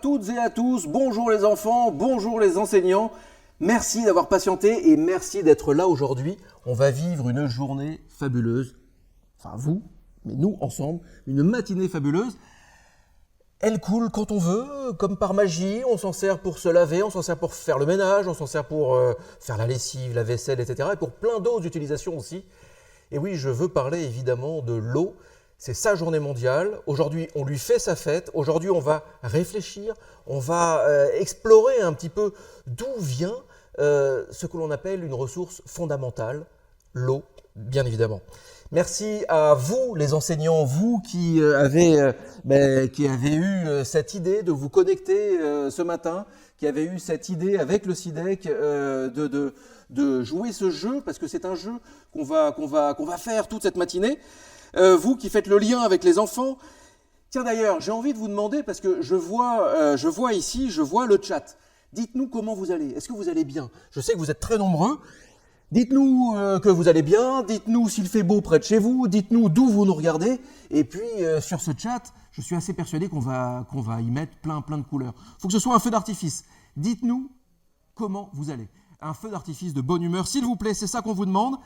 toutes et à tous, bonjour les enfants, bonjour les enseignants. Merci d'avoir patienté et merci d'être là aujourd'hui. On va vivre une journée fabuleuse. Enfin vous, mais nous ensemble, une matinée fabuleuse. Elle coule quand on veut, comme par magie. On s'en sert pour se laver, on s'en sert pour faire le ménage, on s'en sert pour faire la lessive, la vaisselle, etc. Et pour plein d'autres utilisations aussi. Et oui, je veux parler évidemment de l'eau. C'est sa journée mondiale. Aujourd'hui, on lui fait sa fête. Aujourd'hui, on va réfléchir, on va explorer un petit peu d'où vient ce que l'on appelle une ressource fondamentale, l'eau, bien évidemment. Merci à vous, les enseignants, vous qui avez eu cette idée de vous connecter ce matin, qui avez eu cette idée avec le SIDEC de jouer ce jeu, parce que c'est un jeu qu'on va faire toute cette matinée. Vous qui faites le lien avec les enfants. Tiens d'ailleurs, j'ai envie de vous demander, parce que je vois ici le chat. Dites-nous comment vous allez. Est-ce que vous allez bien? Je sais que vous êtes très nombreux. Dites-nous que vous allez bien, dites-nous s'il fait beau près de chez vous, dites-nous d'où vous nous regardez. Et puis sur ce chat, je suis assez persuadé qu'on va y mettre plein de couleurs. Il faut que ce soit un feu d'artifice. Dites-nous comment vous allez. Un feu d'artifice de bonne humeur, s'il vous plaît, c'est ça qu'on vous demande.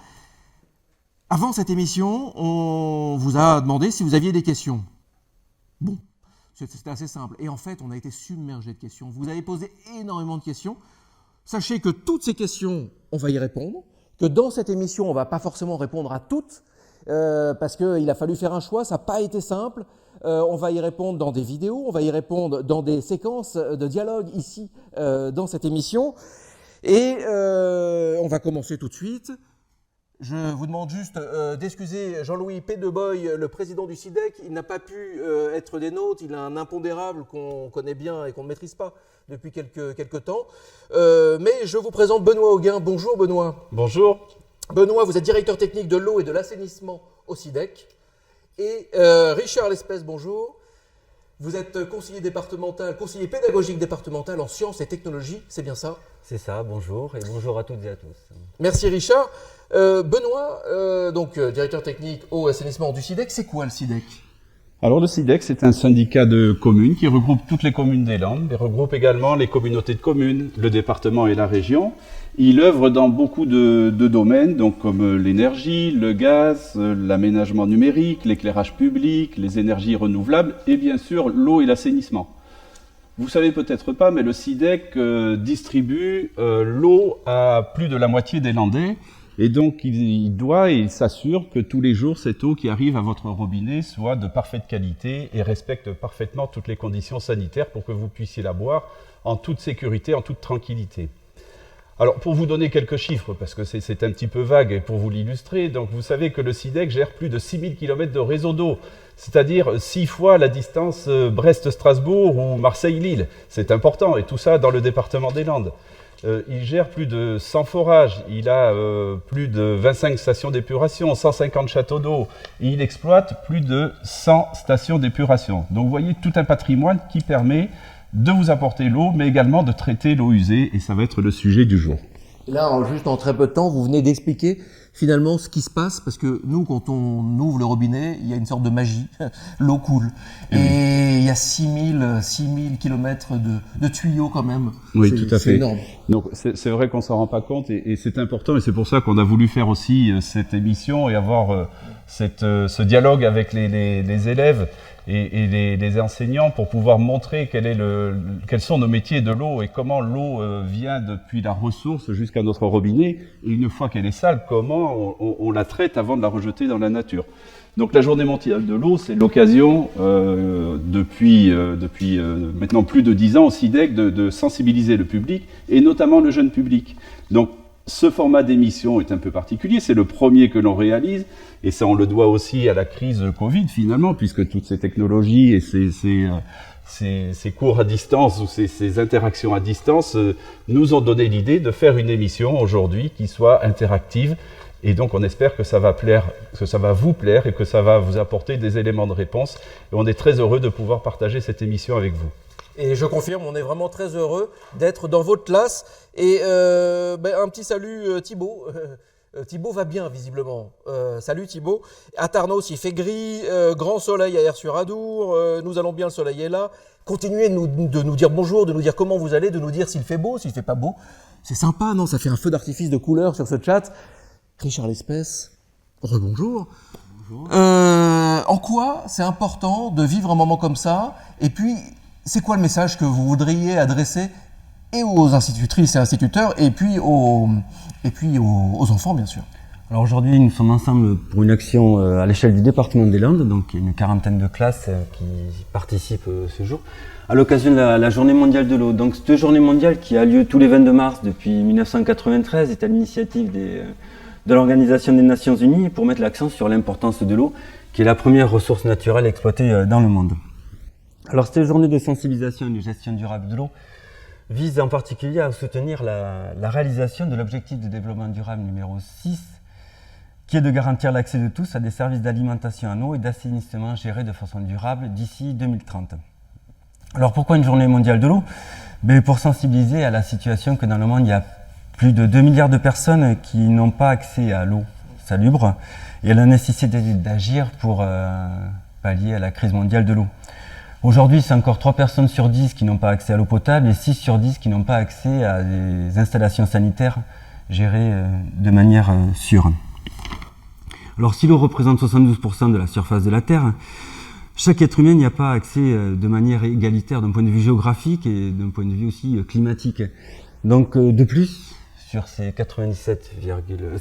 Avant cette émission, on vous a demandé si vous aviez des questions. Bon, c'était assez simple. Et en fait, on a été submergé de questions. Vous avez posé énormément de questions. Sachez que toutes ces questions, on va y répondre. Que dans cette émission, on ne va pas forcément répondre à toutes, parce qu'il a fallu faire un choix, ça n'a pas été simple. On va y répondre dans des vidéos, on va y répondre dans des séquences de dialogue ici, dans cette émission. Et on va commencer tout de suite. Je vous demande juste d'excuser Jean-Louis Pédeboy, le président du SIDEC. Il n'a pas pu être des nôtres. Il a un impondérable qu'on connaît bien et qu'on ne maîtrise pas depuis quelques temps. Mais je vous présente Benoît Auguin. Bonjour Benoît. Bonjour. Benoît, vous êtes directeur technique de l'eau et de l'assainissement au SIDEC. Et Richard Lespès, bonjour. Vous êtes conseiller pédagogique départemental en sciences et technologies, c'est bien ça? C'est ça, bonjour et bonjour à toutes et à tous. Merci Richard. Benoît, directeur technique eau et assainissement du SIDEC, c'est quoi le SIDEC? Alors le SIDEC, c'est un syndicat de communes qui regroupe toutes les communes des Landes, mais regroupe également les communautés de communes, le département et la région. Il œuvre dans beaucoup de domaines, donc comme l'énergie, le gaz, l'aménagement numérique, l'éclairage public, les énergies renouvelables et bien sûr l'eau et l'assainissement. Vous savez peut-être pas, mais le SIDEC distribue l'eau à plus de la moitié des Landais. Et donc, il s'assure que tous les jours, cette eau qui arrive à votre robinet soit de parfaite qualité et respecte parfaitement toutes les conditions sanitaires pour que vous puissiez la boire en toute sécurité, en toute tranquillité. Alors, pour vous donner quelques chiffres, parce que c'est un petit peu vague et pour vous l'illustrer, donc vous savez que le SIDEC gère plus de 6000 km de réseau d'eau, c'est-à-dire 6 fois la distance Brest-Strasbourg ou Marseille-Lille. C'est important, et tout ça dans le département des Landes. Il gère plus de 100 forages, il a plus de 25 stations d'épuration, 150 châteaux d'eau, et il exploite plus de 100 stations d'épuration. Donc vous voyez tout un patrimoine qui permet de vous apporter l'eau, mais également de traiter l'eau usée, et ça va être le sujet du jour. Là, juste en très peu de temps, vous venez d'expliquer finalement ce qui se passe, parce que nous, quand on ouvre le robinet, il y a une sorte de magie, l'eau coule. Et il y a 6000 kilomètres de tuyaux quand même. Oui, tout à fait. C'est énorme. Donc c'est vrai qu'on s'en rend pas compte, et c'est important, et c'est pour ça qu'on a voulu faire aussi cette émission et avoir ce dialogue avec les élèves et les enseignants pour pouvoir montrer quels sont nos métiers de l'eau et comment l'eau vient depuis la ressource jusqu'à notre robinet, et une fois qu'elle est sale, comment on la traite avant de la rejeter dans la nature. Donc la journée mondiale de l'eau, c'est l'occasion depuis maintenant plus de 10 ans au SIDEC de sensibiliser le public et notamment le jeune public. Donc ce format d'émission est un peu particulier, c'est le premier que l'on réalise, et ça on le doit aussi à la crise Covid finalement, puisque toutes ces technologies et ces cours à distance ou ces interactions à distance nous ont donné l'idée de faire une émission aujourd'hui qui soit interactive, et donc on espère que ça va vous plaire et que ça va vous apporter des éléments de réponse, et on est très heureux de pouvoir partager cette émission avec vous. Et je confirme, on est vraiment très heureux d'être dans votre classe. Et un petit salut Thibaut. Thibaut va bien visiblement. Salut Thibaut. À Tarnos, il fait gris, grand soleil à Aire-sur-Adour. Nous allons bien, le soleil est là. continuez de nous dire bonjour, de nous dire comment vous allez, de nous dire s'il fait beau, s'il fait pas beau. C'est sympa, non? Ça fait un feu d'artifice de couleurs sur ce chat. Richard Lespèce, rebonjour. En quoi c'est important de vivre un moment comme ça? Et puis, c'est quoi le message que vous voudriez adresser et aux institutrices et instituteurs et puis aux enfants, bien sûr? Alors aujourd'hui, nous sommes ensemble pour une action à l'échelle du département des Landes, donc une quarantaine de classes qui participent ce jour, à l'occasion de la Journée mondiale de l'eau. Donc cette journée mondiale qui a lieu tous les 22 mars depuis 1993 est à l'initiative de l'Organisation des Nations Unies pour mettre l'accent sur l'importance de l'eau, qui est la première ressource naturelle exploitée dans le monde. Alors cette journée de sensibilisation et de gestion durable de l'eau vise en particulier à soutenir la réalisation de l'objectif de développement durable numéro 6, qui est de garantir l'accès de tous à des services d'alimentation en eau et d'assainissement gérés de façon durable d'ici 2030. Alors pourquoi une journée mondiale de l'eau? Pour sensibiliser à la situation que dans le monde, il y a plus de 2 milliards de personnes qui n'ont pas accès à l'eau salubre et à la nécessité d'agir pour pallier à la crise mondiale de l'eau. Aujourd'hui, c'est encore 3 personnes sur 10 qui n'ont pas accès à l'eau potable et 6 sur 10 qui n'ont pas accès à des installations sanitaires gérées de manière sûre. Alors si l'eau représente 72% de la surface de la Terre, chaque être humain n'y a pas accès de manière égalitaire d'un point de vue géographique et d'un point de vue aussi climatique. Donc de plus, sur ces 97,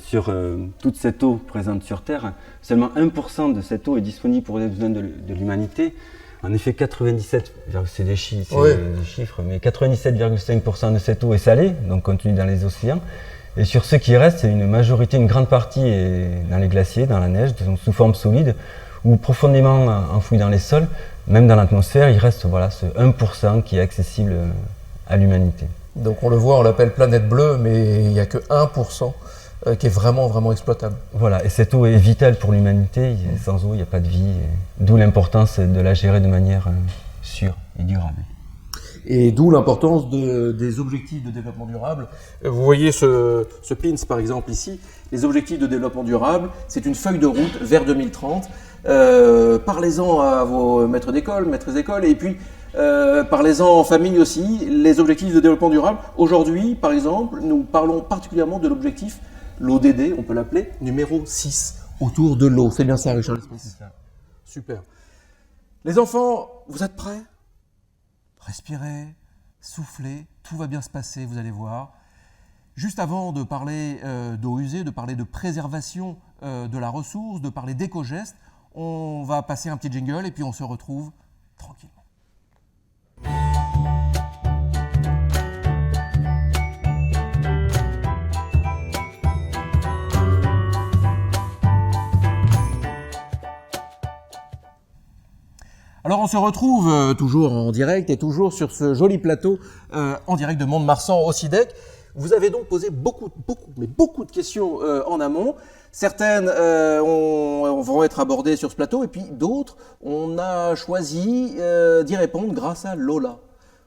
sur toute cette eau présente sur Terre, seulement 1% de cette eau est disponible pour les besoins de l'humanité. En effet, 97, c'est des chiffres, mais 97,5% de cette eau est salée, donc contenue dans les océans. Et sur ce qui reste, une grande partie est dans les glaciers, dans la neige, sous forme solide, ou profondément enfouie dans les sols. Même dans l'atmosphère, il reste ce 1% qui est accessible à l'humanité. Donc on le voit, on l'appelle planète bleue, mais il n'y a que 1% qui est vraiment exploitable. Voilà, et cette eau est vitale pour l'humanité. Sans eau, il n'y a pas de vie. D'où l'importance de la gérer de manière sûre et durable. Et d'où l'importance des objectifs de développement durable. Vous voyez ce pins par exemple ici, les objectifs de développement durable, c'est une feuille de route vers 2030. Parlez-en à vos maîtres d'école, et puis parlez-en en famille aussi, les objectifs de développement durable. Aujourd'hui, par exemple, nous parlons particulièrement de l'objectif, l'ODD, on peut l'appeler, numéro 6, autour de l'eau. C'est bien ça, Richard Lespèce? C'est ça. Super. Les enfants, vous êtes prêts? Respirez, soufflez, tout va bien se passer, vous allez voir. Juste avant de parler d'eau usée, de parler de préservation de la ressource, de parler d'éco-gestes, on va passer un petit jingle et puis on se retrouve tranquillement. Alors on se retrouve toujours en direct et toujours sur ce joli plateau en direct de Mont-de-Marsan au CIDEC. Vous avez donc posé beaucoup de questions en amont. Certaines vont être abordées sur ce plateau et puis d'autres, on a choisi d'y répondre grâce à Lola.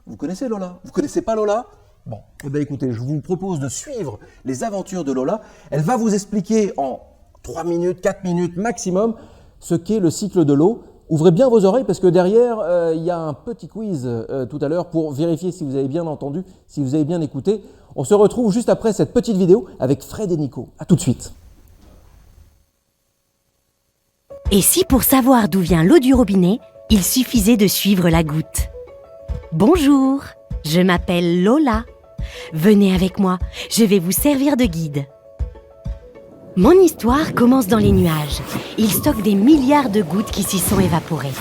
Vous connaissez Lola? Vous connaissez pas Lola? Bon, eh bien écoutez, je vous propose de suivre les aventures de Lola. Elle va vous expliquer en 3 minutes, 4 minutes maximum ce qu'est le cycle de l'eau. Ouvrez bien vos oreilles parce que derrière, il y a un petit quiz tout à l'heure pour vérifier si vous avez bien entendu, si vous avez bien écouté. On se retrouve juste après cette petite vidéo avec Fred et Nico. À tout de suite. Et si pour savoir d'où vient l'eau du robinet, il suffisait de suivre la goutte? Bonjour, je m'appelle Lola. Venez avec moi, je vais vous servir de guide. Mon histoire commence dans les nuages. Ils stockent des milliards de gouttes qui s'y sont évaporées.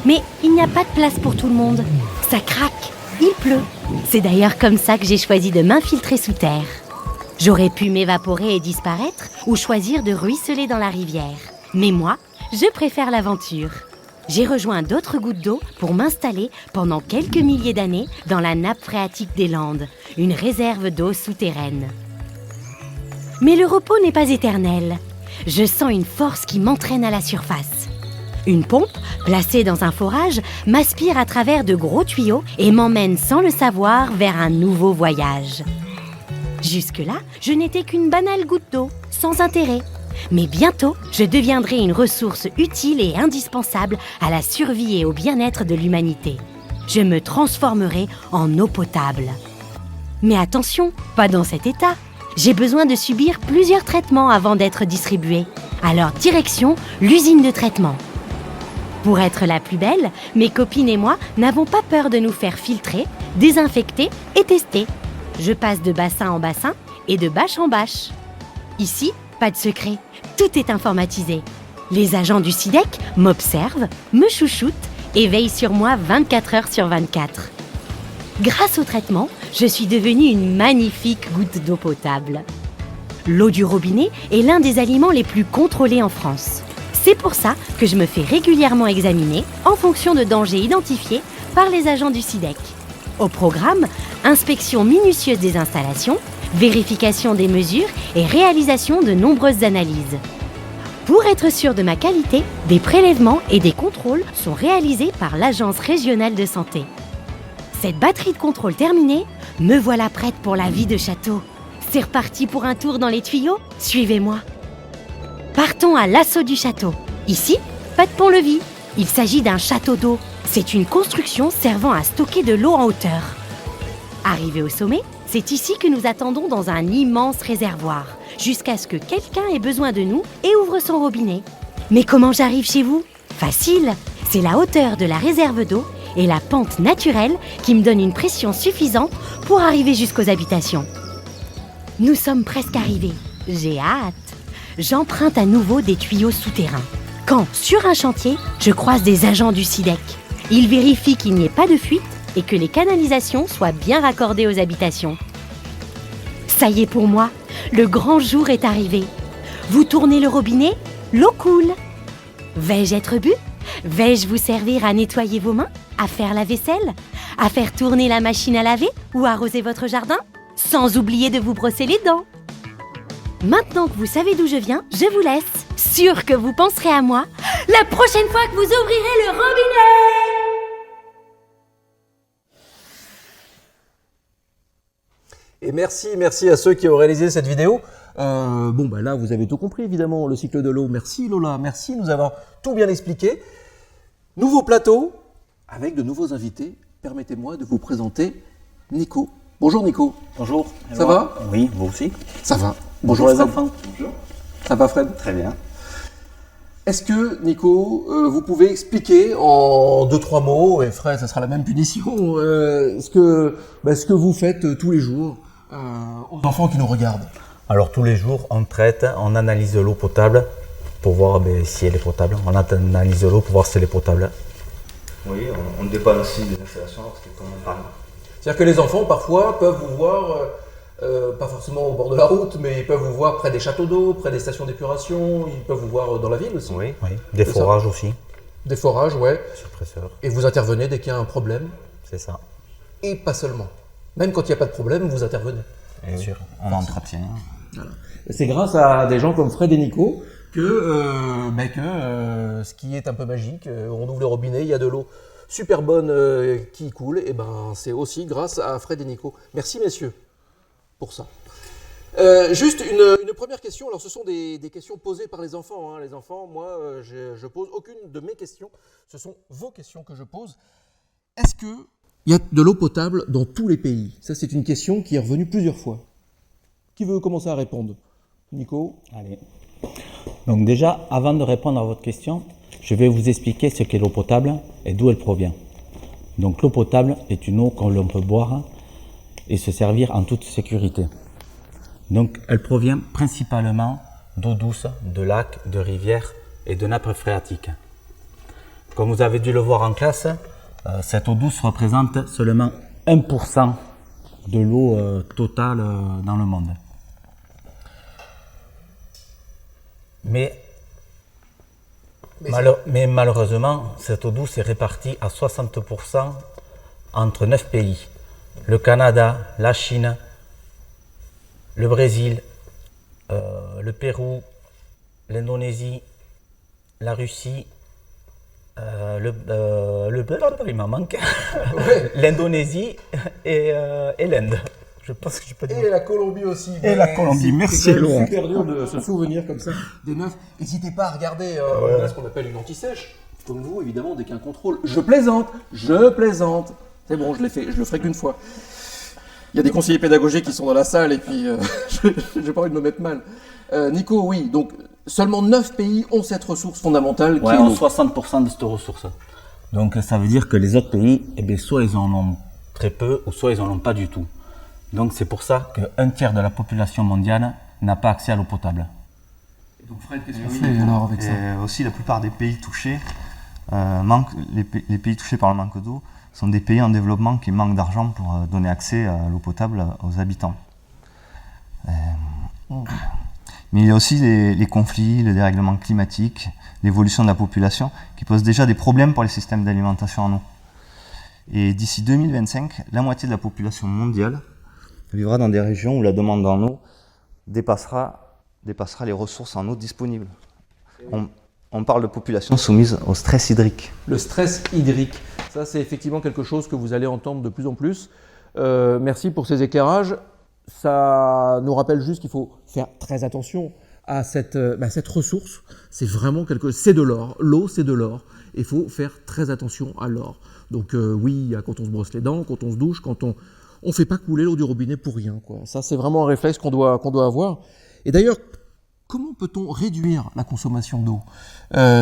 Mais il n'y a pas de place pour tout le monde. Ça craque, il pleut. C'est d'ailleurs comme ça que j'ai choisi de m'infiltrer sous terre. J'aurais pu m'évaporer et disparaître ou choisir de ruisseler dans la rivière. Mais moi, je préfère l'aventure. J'ai rejoint d'autres gouttes d'eau pour m'installer pendant quelques milliers d'années dans la nappe phréatique des Landes, une réserve d'eau souterraine. Mais le repos n'est pas éternel. Je sens une force qui m'entraîne à la surface. Une pompe, placée dans un forage, m'aspire à travers de gros tuyaux et m'emmène sans le savoir vers un nouveau voyage. Jusque-là, je n'étais qu'une banale goutte d'eau, sans intérêt. Mais bientôt, je deviendrai une ressource utile et indispensable à la survie et au bien-être de l'humanité. je me transformerai en eau potable. Mais attention, pas dans cet état. J'ai besoin de subir plusieurs traitements avant d'être distribuée. Alors direction l'usine de traitement. Pour être la plus belle, mes copines et moi n'avons pas peur de nous faire filtrer, désinfecter et tester. Je passe de bassin en bassin et de bâche en bâche. Ici, pas de secret, tout est informatisé. Les agents du SIDEC m'observent, me chouchoutent et veillent sur moi 24 heures sur 24. Grâce au traitement, je suis devenue une magnifique goutte d'eau potable. L'eau du robinet est l'un des aliments les plus contrôlés en France. C'est pour ça que je me fais régulièrement examiner en fonction de dangers identifiés par les agents du SIDEC. Au programme, inspection minutieuse des installations, vérification des mesures et réalisation de nombreuses analyses. Pour être sûr de ma qualité, des prélèvements et des contrôles sont réalisés par l'Agence régionale de santé. Cette batterie de contrôle terminée, me voilà prête pour la vie de château. C'est reparti pour un tour dans les tuyaux? Suivez-moi. Partons à l'assaut du château. Ici, pas de pont-levis. Il s'agit d'un château d'eau. C'est une construction servant à stocker de l'eau en hauteur. Arrivé au sommet, c'est ici que nous attendons dans un immense réservoir, jusqu'à ce que quelqu'un ait besoin de nous et ouvre son robinet. Mais comment j'arrive chez vous? Facile, c'est la hauteur de la réserve d'eau et la pente naturelle qui me donne une pression suffisante pour arriver jusqu'aux habitations. Nous sommes presque arrivés. J'ai hâte. J'emprunte à nouveau des tuyaux souterrains. Quand, sur un chantier, je croise des agents du SIDEC. Ils vérifient qu'il n'y ait pas de fuite et que les canalisations soient bien raccordées aux habitations. Ça y est pour moi, le grand jour est arrivé. Vous tournez le robinet, l'eau coule. Vais-je être bu? Vais-je vous servir à nettoyer vos mains, à faire la vaisselle, à faire tourner la machine à laver ou arroser votre jardin? Sans oublier de vous brosser les dents. Maintenant que vous savez d'où je viens, je vous laisse. Sûr que vous penserez à moi la prochaine fois que vous ouvrirez le robinet. Et merci à ceux qui ont réalisé cette vidéo. Là, vous avez tout compris, évidemment, le cycle de l'eau. Merci Lola, merci de nous avoir tout bien expliqué. Nouveau plateau, avec de nouveaux invités. Permettez-moi de vous présenter Nico. Bonjour Nico. Bonjour. Ça va? Oui, vous aussi. Ça va. Bonjour les Fred. enfants. Bonjour. Ça va Fred? Très bien. Est-ce que, Nico, vous pouvez expliquer en 2-3 mots, et Fred, ça sera la même punition, ce que vous faites tous les jours aux enfants qui nous regardent? Alors tous les jours, on traite, on analyse l'eau potable pour voir si elle est potable. On analyse l'eau pour voir si elle est potable. Oui, on dépanne aussi des installations lorsqu'il tombe en panne. C'est-à-dire que les enfants, parfois, peuvent vous voir, pas forcément au bord de la route, mais ils peuvent vous voir près des châteaux d'eau, près des stations d'épuration, ils peuvent vous voir dans la ville aussi. Oui. Des forages aussi. Des forages, ouais. Suppresseurs. Et vous intervenez dès qu'il y a un problème, C'est ça. et pas seulement. Même quand il n'y a pas de problème, vous intervenez. Bien sûr. On entretient. C'est grâce à des gens comme Fred et Nico que ce qui est un peu magique, on ouvre le robinet, il y a de l'eau super bonne qui coule, et c'est aussi grâce à Fred et Nico. Merci messieurs pour ça. Juste une première question, alors ce sont des questions posées par les enfants. Les enfants, moi, je pose aucune de mes questions, ce sont vos questions que je pose. Est-ce qu'il y a de l'eau potable dans tous les pays? Ça, c'est une question qui est revenue plusieurs fois. Qui veut commencer à répondre? Nico? Allez. Donc déjà, avant de répondre à votre question, je vais vous expliquer ce qu'est l'eau potable et d'où elle provient. Donc l'eau potable est une eau que l'on peut boire et se servir en toute sécurité. Donc elle provient principalement D'eau douce, de lacs, de rivières et de nappes phréatiques. Comme vous avez dû le voir en classe, cette eau douce représente seulement 1% de l'eau totale dans le monde. Mais malheureusement, cette eau douce est répartie à 60% entre 9 pays. Le Canada, la Chine, le Brésil, le Pérou, l'Indonésie, la Russie, il m'en manque, l'Indonésie et l'Inde. Je pense que je peux dire. Et la Colombie aussi. Et la Colombie, merci Laurent. C'est super dur de se souvenir comme ça des 9. N'hésitez pas à regarder ce qu'on appelle une anti-sèche. comme vous, évidemment, dès qu'il y a un contrôle. Je plaisante. C'est bon, je l'ai fait, je le ferai qu'une fois. Il y a des conseillers pédagogiques qui sont dans la salle et puis j'ai pas envie de me mettre mal. Nico, oui, donc seulement 9 pays ont cette ressource fondamentale qui Ouais, est ont l'eau. 60% de cette ressource. Donc ça veut dire que les autres pays, eh bien, soit ils en ont très peu, ou soit ils en ont pas du tout. Donc c'est pour ça qu'un tiers de la population mondiale n'a pas accès à l'eau potable. Donc Fred, qu'est-ce qu'on fait alors avec ça? Et aussi, la plupart des pays touchés, les pays touchés par le manque d'eau, sont des pays en développement qui manquent d'argent pour donner accès à l'eau potable aux habitants. Mais il y a aussi les conflits, le dérèglement climatique, l'évolution de la population, qui posent déjà des problèmes pour les systèmes d'alimentation en eau. Et d'ici 2025, la moitié de la population mondiale vivra dans des régions où la demande en eau dépassera les ressources en eau disponibles. On parle de population soumise au stress hydrique. Le stress hydrique, ça c'est effectivement quelque chose que vous allez entendre de plus en plus. Merci pour ces éclairages. Ça nous rappelle juste qu'il faut faire très attention à cette ressource. C'est vraiment c'est de l'or. L'eau, c'est de l'or. Il faut faire très attention à l'or. Donc oui, quand on se brosse les dents, quand on se douche, quand on ne fait pas couler l'eau du robinet pour rien, quoi. Ça, c'est vraiment un réflexe qu'on doit avoir. Et d'ailleurs, comment peut-on réduire la consommation d'eau?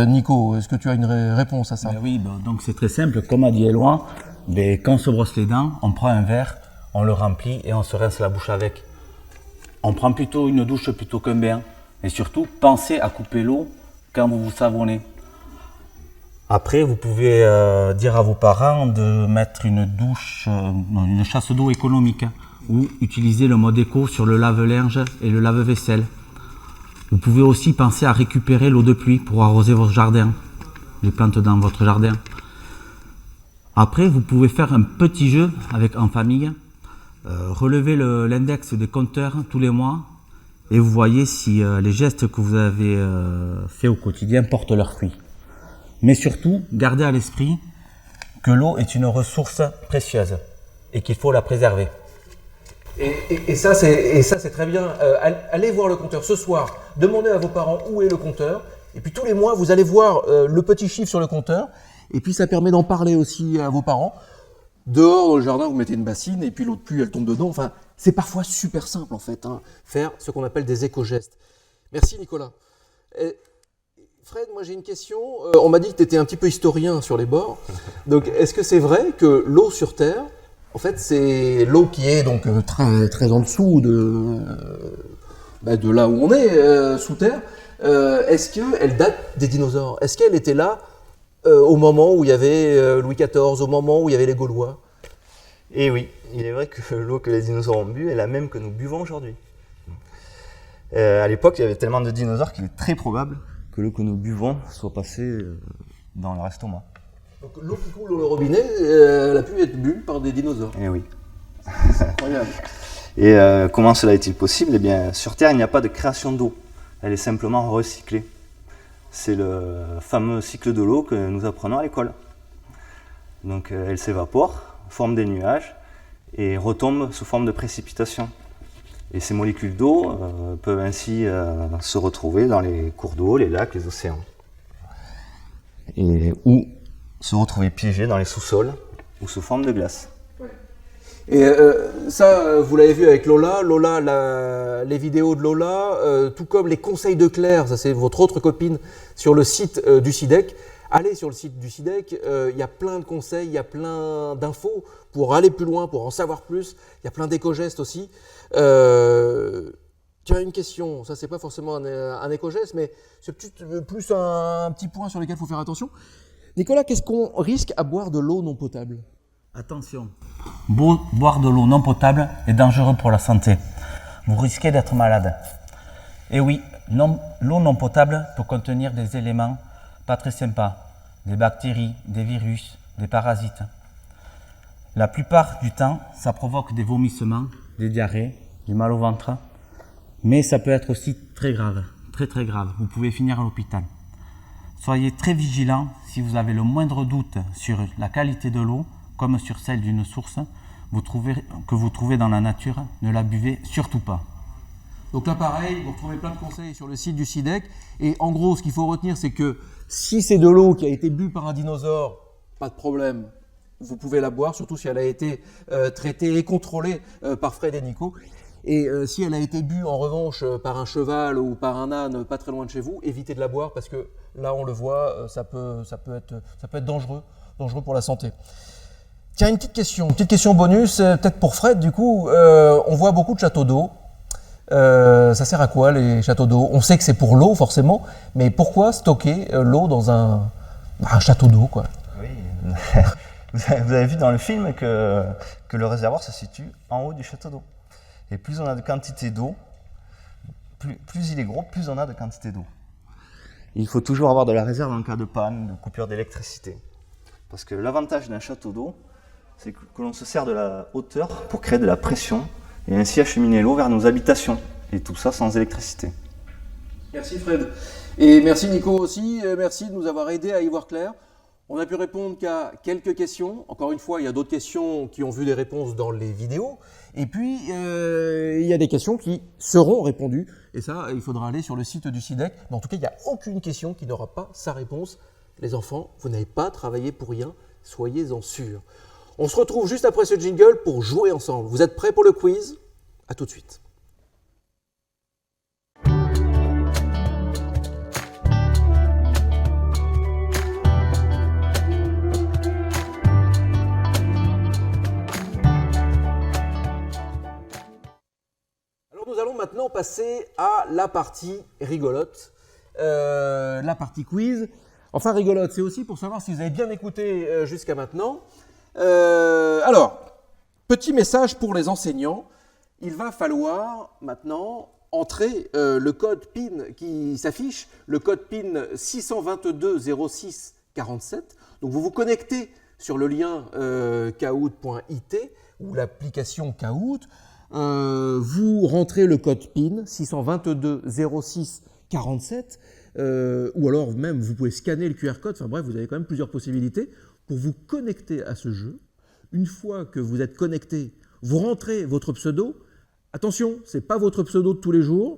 Nico, est-ce que tu as une réponse à ça? Ben oui, donc c'est très simple. Comme a dit Éloi, quand on se brosse les dents, on prend un verre, on le remplit et on se rince la bouche avec. On prend plutôt une douche plutôt qu'un bain. Et surtout, pensez à couper l'eau quand vous vous savonnez. Après, vous pouvez dire à vos parents de mettre une chasse d'eau économique ou utiliser le mode éco sur le lave-linge et le lave-vaisselle. Vous pouvez aussi penser à récupérer l'eau de pluie pour arroser votre jardin, les plantes dans votre jardin. Après, vous pouvez faire un petit jeu en famille, relever l'index des compteurs tous les mois et vous voyez si les gestes que vous avez faits au quotidien portent leurs fruits. Mais surtout, gardez à l'esprit que l'eau est une ressource précieuse et qu'il faut la préserver. Et ça, c'est très bien. Allez voir le compteur ce soir. Demandez à vos parents où est le compteur. Et puis tous les mois, vous allez voir le petit chiffre sur le compteur. Et puis ça permet d'en parler aussi à vos parents. Dehors, dans le jardin, vous mettez une bassine et puis l'eau de pluie, elle tombe dedans. Enfin, c'est parfois super simple en fait, faire ce qu'on appelle des éco-gestes. Merci Nicolas. Fred, moi j'ai une question. On m'a dit que tu étais un petit peu historien sur les bords. Donc, est-ce que c'est vrai que l'eau sur Terre, en fait, c'est l'eau qui est donc très, très en dessous de là où on est, sous Terre. Est-ce qu'elle date des dinosaures? Est-ce qu'elle était là au moment où il y avait Louis XIV, au moment où il y avait les Gaulois? Et oui, il est vrai que l'eau que les dinosaures ont bu est la même que nous buvons aujourd'hui. À l'époque, il y avait tellement de dinosaures qu'il est très probable que l'eau que nous buvons soit passée dans leur estomac. Donc l'eau qui coule dans le robinet, elle a pu être bue par des dinosaures. Et oui. C'est incroyable. Et comment cela est-il possible? Eh bien, sur Terre, il n'y a pas de création d'eau. Elle est simplement recyclée. C'est le fameux cycle de l'eau que nous apprenons à l'école. Donc elle s'évapore, forme des nuages et retombe sous forme de précipitation. Et ces molécules d'eau peuvent ainsi se retrouver dans les cours d'eau, les lacs, les océans. Ou se retrouver piégées dans les sous-sols ou sous forme de glace. Et ça, vous l'avez vu avec Lola. Les vidéos de Lola, tout comme les conseils de Claire, ça c'est votre autre copine, sur le site du CIDEC. Allez sur le site du CIDEC, il y a plein de conseils, il y a plein d'infos pour aller plus loin, pour en savoir plus. Il y a plein d'éco-gestes aussi. Tiens, une question, ça c'est pas forcément un éco-geste, mais c'est plus un petit point sur lequel il faut faire attention. Nicolas, qu'est-ce qu'on risque à boire de l'eau non potable? Attention, boire de l'eau non potable est dangereux pour la santé. Vous risquez d'être malade. Et oui, l'eau non potable peut contenir des éléments pas très sympas, des bactéries, des virus, des parasites. La plupart du temps, ça provoque des vomissements, des diarrhées, du mal au ventre, mais ça peut être aussi très grave, très très grave. Vous pouvez finir à l'hôpital. Soyez très vigilants si vous avez le moindre doute sur la qualité de l'eau, comme sur celle d'une source que vous trouvez dans la nature, ne la buvez surtout pas. Donc là pareil, vous retrouvez plein de conseils sur le site du CIDEC. Et en gros, ce qu'il faut retenir, c'est que Si c'est de l'eau qui a été bu par un dinosaure, pas de problème. Vous pouvez la boire, surtout si elle a été traitée et contrôlée par Fred et Nico. Et si elle a été bue en revanche par un cheval ou par un âne pas très loin de chez vous, évitez de la boire parce que là on le voit, ça peut être dangereux pour la santé. Tiens, une petite question bonus, peut-être pour Fred du coup. On voit beaucoup de châteaux d'eau. Ça sert à quoi les châteaux d'eau? On sait que c'est pour l'eau forcément, mais pourquoi stocker l'eau dans un château d'eau quoi? Oui, vous avez vu dans le film que le réservoir se situe en haut du château d'eau. Et plus on a de quantité d'eau, plus il est gros, plus on a de quantité d'eau. Il faut toujours avoir de la réserve en cas de panne, de coupure d'électricité. Parce que l'avantage d'un château d'eau, c'est que l'on se sert de la hauteur pour créer de la pression et ainsi acheminer l'eau vers nos habitations. Et tout ça sans électricité. Merci Fred. Et merci Nico aussi, merci de nous avoir aidés à y voir clair. On a pu répondre qu'à quelques questions. Encore une fois, il y a d'autres questions qui ont vu des réponses dans les vidéos. Et puis, il y a des questions qui seront répondues. Et ça, il faudra aller sur le site du SIDEC. Mais en tout cas, il n'y a aucune question qui n'aura pas sa réponse. Les enfants, vous n'avez pas travaillé pour rien. Soyez-en sûrs. On se retrouve juste après ce jingle pour jouer ensemble. Vous êtes prêts pour le quiz? À tout de suite. Nous allons maintenant passer à la partie rigolote, la partie quiz. Enfin rigolote, c'est aussi pour savoir si vous avez bien écouté jusqu'à maintenant. Alors, petit message pour les enseignants. Il va falloir maintenant entrer le code PIN qui s'affiche, le code PIN 622 06 47. Donc vous vous connectez sur le lien kahoot.it ou l'application Kahoot. Vous rentrez le code PIN 622 06 47 ou alors même vous pouvez scanner le QR code, enfin bref vous avez quand même plusieurs possibilités pour vous connecter à ce jeu. Une fois que vous êtes connecté, vous rentrez votre pseudo. Attention, ce n'est pas votre pseudo de tous les jours,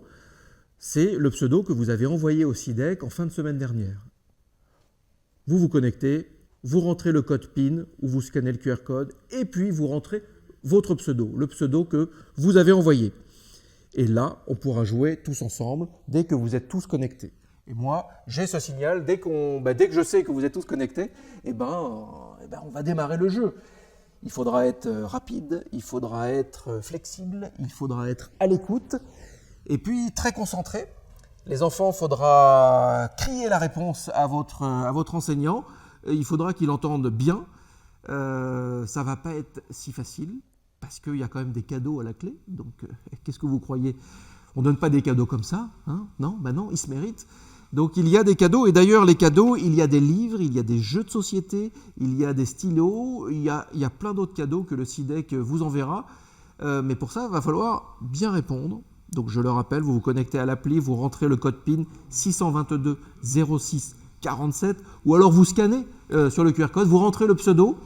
c'est le pseudo que vous avez envoyé au SIDEC en fin de semaine dernière. Vous vous connectez, vous rentrez le code PIN ou vous scannez le QR code et puis vous rentrez votre pseudo, le pseudo que vous avez envoyé. Et là, on pourra jouer tous ensemble dès que vous êtes tous connectés. Et moi, j'ai ce signal, dès que je sais que vous êtes tous connectés, on va démarrer le jeu. Il faudra être rapide, il faudra être flexible, il faudra être à l'écoute et puis très concentré. Les enfants, il faudra crier la réponse à votre enseignant. Il faudra qu'il entende bien. Ça ne va pas être si facile parce qu'il y a quand même des cadeaux à la clé. Donc, qu'est-ce que vous croyez? On ne donne pas des cadeaux comme ça, hein? Non, non, ils se méritent. Donc, il y a des cadeaux. Et d'ailleurs, les cadeaux, il y a des livres, il y a des jeux de société, il y a des stylos, il y a plein d'autres cadeaux que le SIDEC vous enverra. Mais pour ça, il va falloir bien répondre. Donc, je le rappelle, vous vous connectez à l'appli, vous rentrez le code PIN 622 06 47 ou alors vous scannez sur le QR code, vous rentrez le pseudo.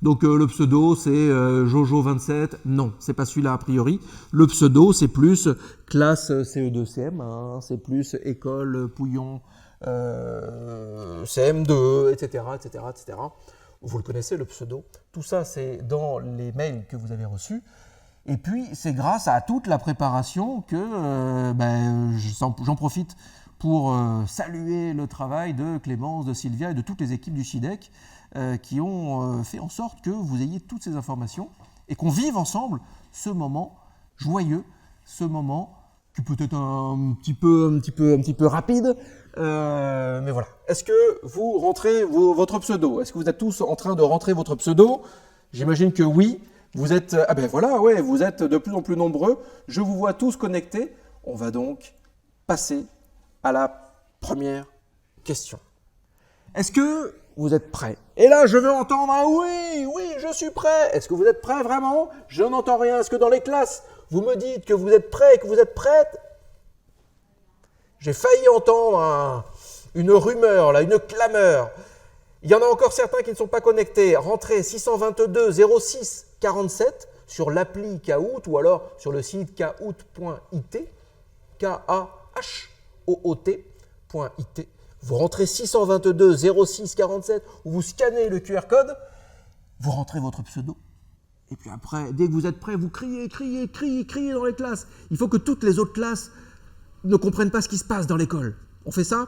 Donc le pseudo c'est Jojo27, non, c'est pas celui-là a priori. Le pseudo c'est plus classe CE2-CM1, c'est plus école Pouillon CM2, etc., etc., etc. Vous le connaissez le pseudo. Tout ça c'est dans les mails que vous avez reçus. Et puis c'est grâce à toute la préparation que j'en profite pour saluer le travail de Clémence, de Sylvia et de toutes les équipes du SIDEC qui ont fait en sorte que vous ayez toutes ces informations et qu'on vive ensemble ce moment joyeux, ce moment qui peut être un petit peu rapide, mais voilà. Est-ce que vous rentrez votre pseudo? Est-ce que vous êtes tous en train de rentrer votre pseudo? J'imagine que oui. Vous êtes, vous êtes de plus en plus nombreux. Je vous vois tous connectés. On va donc passer à la première question. Est-ce que vous êtes prêts? Et là, je veux entendre un oui, je suis prêt. Est-ce que vous êtes prêts vraiment? Je n'entends rien. Est-ce que dans les classes, vous me dites que vous êtes prêts, que vous êtes prêtes? J'ai failli entendre une rumeur, là, une clameur. Il y en a encore certains qui ne sont pas connectés. Rentrez 622 06 47 sur l'appli Kahoot ou alors sur le site kahoot.it, Kahoot.it. Vous rentrez 622 06 47 ou vous scannez le QR code, vous rentrez votre pseudo. Et puis après, dès que vous êtes prêts, vous criez, criez, criez, criez dans les classes. Il faut que toutes les autres classes ne comprennent pas ce qui se passe dans l'école. On fait ça?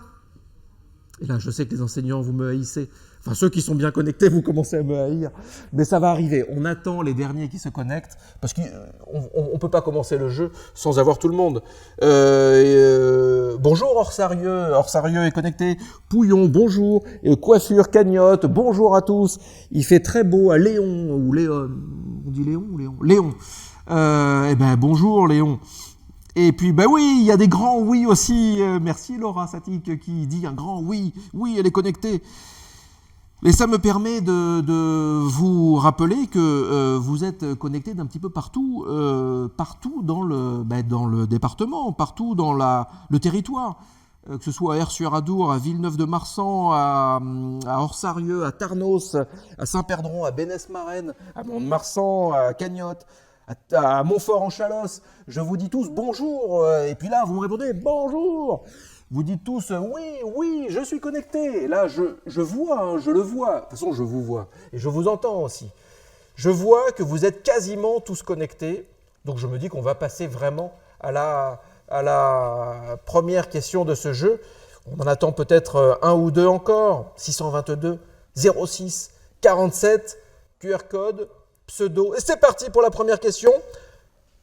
Et là, je sais que les enseignants, vous me haïssez. Enfin, ceux qui sont bien connectés, vous commencez à me haïr. Mais ça va arriver. On attend les derniers qui se connectent, parce qu'on ne peut pas commencer le jeu sans avoir tout le monde. Bonjour Orsarieux. Orsarieux est connecté. Pouillon, bonjour. Coiffure, cagnotte, bonjour à tous. Il fait très beau à Léon, ou Léon. On dit Léon ou Léon? Léon. Eh ben, bonjour Léon. Et puis, ben oui, il y a des grands oui aussi. Merci Laura Satik qui dit un grand oui. Oui, elle est connectée. Et ça me permet de vous rappeler que vous êtes connectés d'un petit peu partout, partout dans le département, partout dans le territoire. Que ce soit à Aire-sur-Adour, à Villeneuve-de-Marsan, à Orsarieux, à Tarnos, à Saint-Perdron, à Bénesse-Marraine, à Mont-de-Marsan, à Cagnotte, à Montfort-en-Chalosse. Je vous dis tous bonjour, et puis là, vous me répondez bonjour. Vous dites tous oui, je suis connecté. Et là, je vois, hein, je le vois. De toute façon, je vous vois, et je vous entends aussi. Je vois que vous êtes quasiment tous connectés, donc je me dis qu'on va passer vraiment à la première question de ce jeu. On en attend peut-être un ou deux encore. 622 06 47, QR code, pseudo. Et c'est parti pour la première question.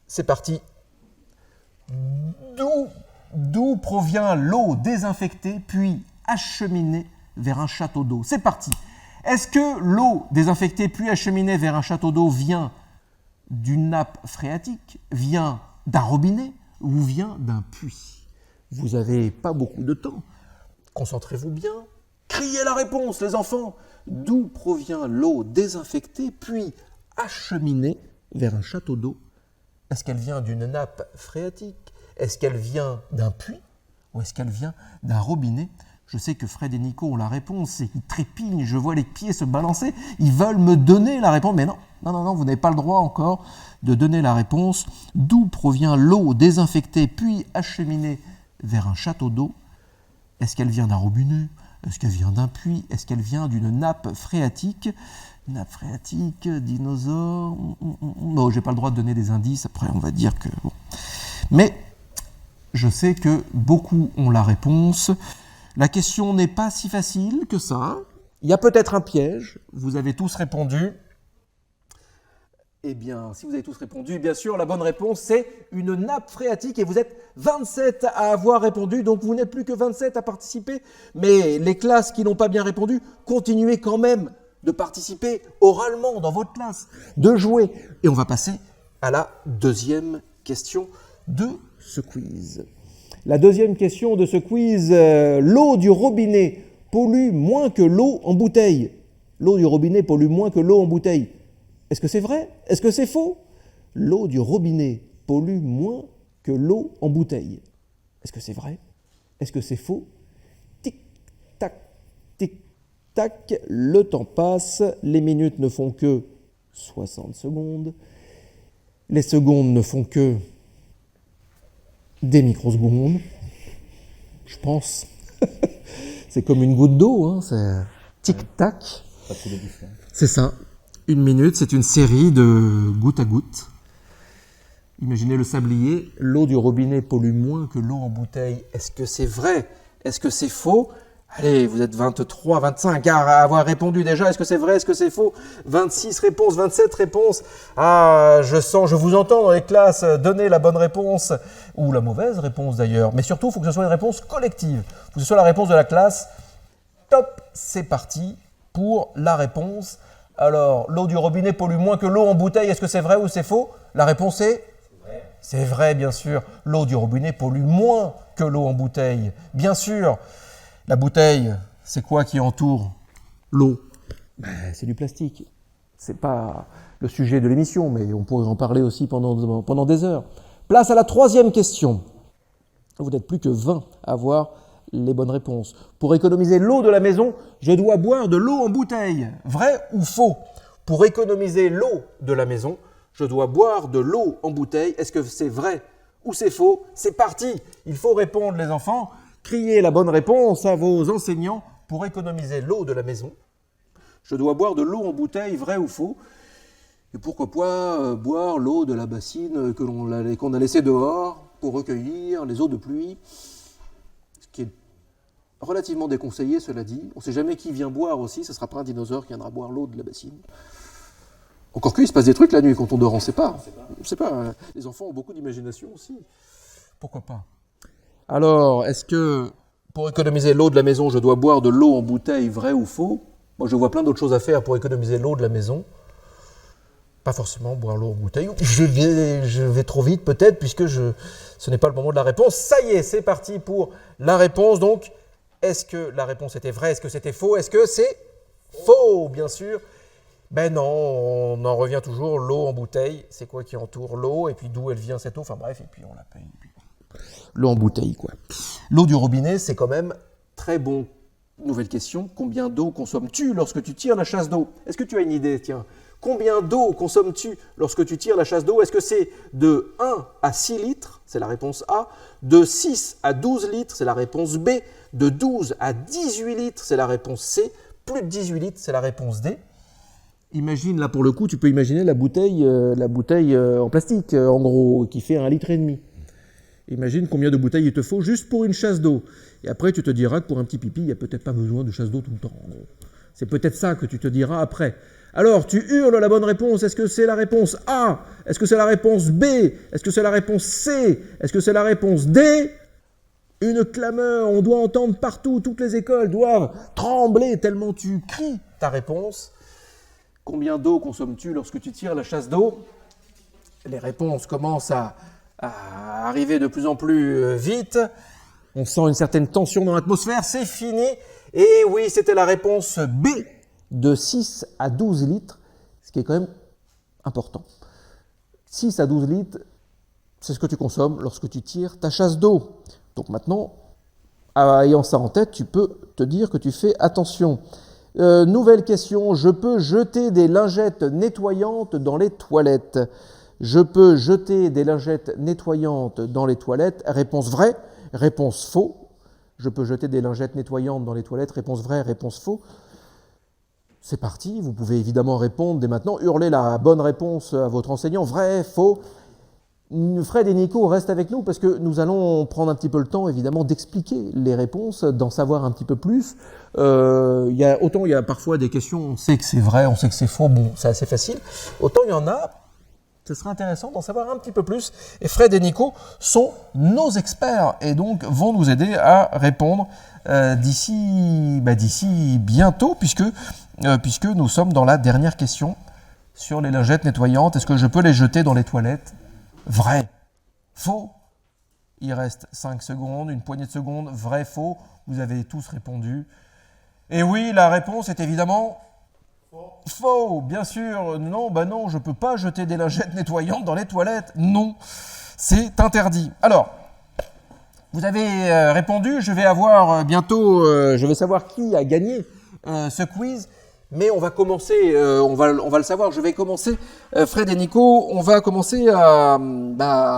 C'est parti. D'où provient l'eau désinfectée puis acheminée vers un château d'eau? C'est parti. Est-ce que l'eau désinfectée puis acheminée vers un château d'eau vient d'une nappe phréatique, vient d'un robinet ou vient d'un puits? Vous n'avez pas beaucoup de temps. Concentrez-vous bien. Criez la réponse, les enfants. D'où provient l'eau désinfectée puis acheminée vers un château d'eau? Est-ce qu'elle vient d'une nappe phréatique? Est-ce qu'elle vient d'un puits? Ou est-ce qu'elle vient d'un robinet? Je sais que Fred et Nico ont la réponse et ils trépignent, je vois les pieds se balancer. Ils veulent me donner la réponse, mais non, vous n'avez pas le droit encore de donner la réponse. D'où provient l'eau désinfectée puis acheminée vers un château d'eau? Est-ce qu'elle vient d'un robinet? Est-ce qu'elle vient d'un puits? Est-ce qu'elle vient d'une nappe phréatique? Nappe phréatique, dinosaure... Non, j'ai pas le droit de donner des indices, après on va dire que... Bon. Mais je sais que beaucoup ont la réponse. La question n'est pas si facile que ça. Il y a peut-être un piège. Vous avez tous répondu. Eh bien, si vous avez tous répondu, bien sûr, la bonne réponse, c'est une nappe phréatique. Et vous êtes 27 à avoir répondu, donc vous n'êtes plus que 27 à participer. Mais les classes qui n'ont pas bien répondu, continuez quand même de participer oralement dans votre classe, de jouer. Et on va passer à la deuxième question de ce quiz. La deuxième question de ce quiz, l'eau du robinet pollue moins que l'eau en bouteille. L'eau du robinet pollue moins que l'eau en bouteille. Est-ce que c'est vrai? Est-ce que c'est faux? L'eau du robinet pollue moins que l'eau en bouteille. Est-ce que c'est vrai? Est-ce que c'est faux? Tic-tac, tic-tac, le temps passe, les minutes ne font que 60 secondes, les secondes ne font que des microsecondes, je pense. C'est comme une goutte d'eau, hein, c'est tic-tac. C'est ça. Une minute, c'est une série de goutte à goutte. Imaginez le sablier, l'eau du robinet pollue moins que l'eau en bouteille. Est-ce que c'est vrai? Est-ce que c'est faux? Allez, vous êtes 23, 25 à avoir répondu déjà. Est-ce que c'est vrai? Est-ce que c'est faux? 26 réponses, 27 réponses. Ah, je vous entends dans les classes donner la bonne réponse, ou la mauvaise réponse d'ailleurs. Mais surtout, il faut que ce soit une réponse collective. Il faut que ce soit la réponse de la classe. Top, c'est parti pour la réponse. Alors, l'eau du robinet pollue moins que l'eau en bouteille. Est-ce que c'est vrai ou c'est faux? La réponse est... C'est vrai, bien sûr. L'eau du robinet pollue moins que l'eau en bouteille. Bien sûr. La bouteille, c'est quoi qui entoure l'eau? C'est du plastique. C'est pas le sujet de l'émission, mais on pourrait en parler aussi pendant des heures. Place à la troisième question. Vous n'êtes plus que 20 à avoir les bonnes réponses. Pour économiser l'eau de la maison, je dois boire de l'eau en bouteille. Vrai ou faux? Pour économiser l'eau de la maison, je dois boire de l'eau en bouteille. Est-ce que c'est vrai ou c'est faux? C'est parti. Il faut répondre, les enfants. Criez la bonne réponse à vos enseignants. Pour économiser l'eau de la maison, je dois boire de l'eau en bouteille, vrai ou faux? Et pourquoi pas boire l'eau de la bassine qu'on a laissée dehors pour recueillir les eaux de pluie, ce qui est relativement déconseillé, cela dit. On ne sait jamais qui vient boire aussi, ce ne sera pas un dinosaure qui viendra boire l'eau de la bassine. Encore qu'il se passe des trucs la nuit quand on dort, on ne sait pas. On ne sait pas. Les enfants ont beaucoup d'imagination aussi. Pourquoi pas? Alors, est-ce que pour économiser l'eau de la maison, je dois boire de l'eau en bouteille, vrai ou faux? Moi, je vois plein d'autres choses à faire pour économiser l'eau de la maison. Pas forcément boire l'eau en bouteille. Je vais trop vite peut-être, puisque ce n'est pas le moment de la réponse. Ça y est, c'est parti pour la réponse. Donc, est-ce que la réponse était vraie? Est-ce que c'était faux? Est-ce que c'est faux, bien sûr? Ben non, on en revient toujours. L'eau en bouteille, c'est quoi qui entoure l'eau? Et puis d'où elle vient cette eau? Enfin bref, et puis on la paye. L'eau en bouteille, quoi. L'eau du robinet, c'est quand même très bon. Nouvelle question, combien d'eau consommes-tu lorsque tu tires la chasse d'eau? Est-ce que tu as une idée, tiens? Combien d'eau consommes-tu lorsque tu tires la chasse d'eau? Est-ce que c'est de 1 à 6 litres? C'est la réponse A. De 6 à 12 litres? C'est la réponse B. De 12 à 18 litres? C'est la réponse C. Plus de 18 litres? C'est la réponse D. Imagine, là pour le coup, tu peux imaginer la bouteille en plastique, en gros, qui fait 1,5 litre. Imagine combien de bouteilles il te faut juste pour une chasse d'eau. Et après, tu te diras que pour un petit pipi, il n'y a peut-être pas besoin de chasse d'eau tout le temps. En gros. C'est peut-être ça que tu te diras après. Alors, tu hurles la bonne réponse. Est-ce que c'est la réponse A? Est-ce que c'est la réponse B? Est-ce que c'est la réponse C? Est-ce que c'est la réponse D? Une clameur, on doit entendre partout, toutes les écoles doivent trembler tellement tu cries ta réponse. Combien d'eau consommes-tu lorsque tu tires la chasse d'eau? Les réponses commencent à arriver de plus en plus vite. On sent une certaine tension dans l'atmosphère, c'est fini. Et oui, c'était la réponse B, de 6 à 12 litres, ce qui est quand même important. 6 à 12 litres, c'est ce que tu consommes lorsque tu tires ta chasse d'eau. Donc maintenant, ayant ça en tête, tu peux te dire que tu fais attention. Nouvelle question, je peux jeter des lingettes nettoyantes dans les toilettes? Je peux jeter des lingettes nettoyantes dans les toilettes? Réponse vraie, réponse faux. Je peux jeter des lingettes nettoyantes dans les toilettes? Réponse vraie, réponse faux. C'est parti, vous pouvez évidemment répondre dès maintenant, hurler la bonne réponse à votre enseignant, vrai, faux. Fred et Nico restent avec nous parce que nous allons prendre un petit peu le temps évidemment d'expliquer les réponses, d'en savoir un petit peu plus. Il y a parfois des questions, on sait que c'est vrai, on sait que c'est faux, bon, c'est assez facile. Autant il y en a, ce serait intéressant d'en savoir un petit peu plus. Et Fred et Nico sont nos experts et donc vont nous aider à répondre d'ici bientôt puisque nous sommes dans la dernière question sur les lingettes nettoyantes. Est-ce que je peux les jeter dans les toilettes? Vrai, faux. Il reste 5 secondes, une poignée de secondes. Vrai, faux. Vous avez tous répondu. Et oui, la réponse est évidemment faux. Bien sûr, non, je ne peux pas jeter des lingettes nettoyantes dans les toilettes. Non, c'est interdit. Alors, vous avez répondu. Je vais avoir bientôt, je vais savoir qui a gagné ce quiz. Mais on va commencer, on va le savoir, je vais commencer, Fred et Nico, on va commencer à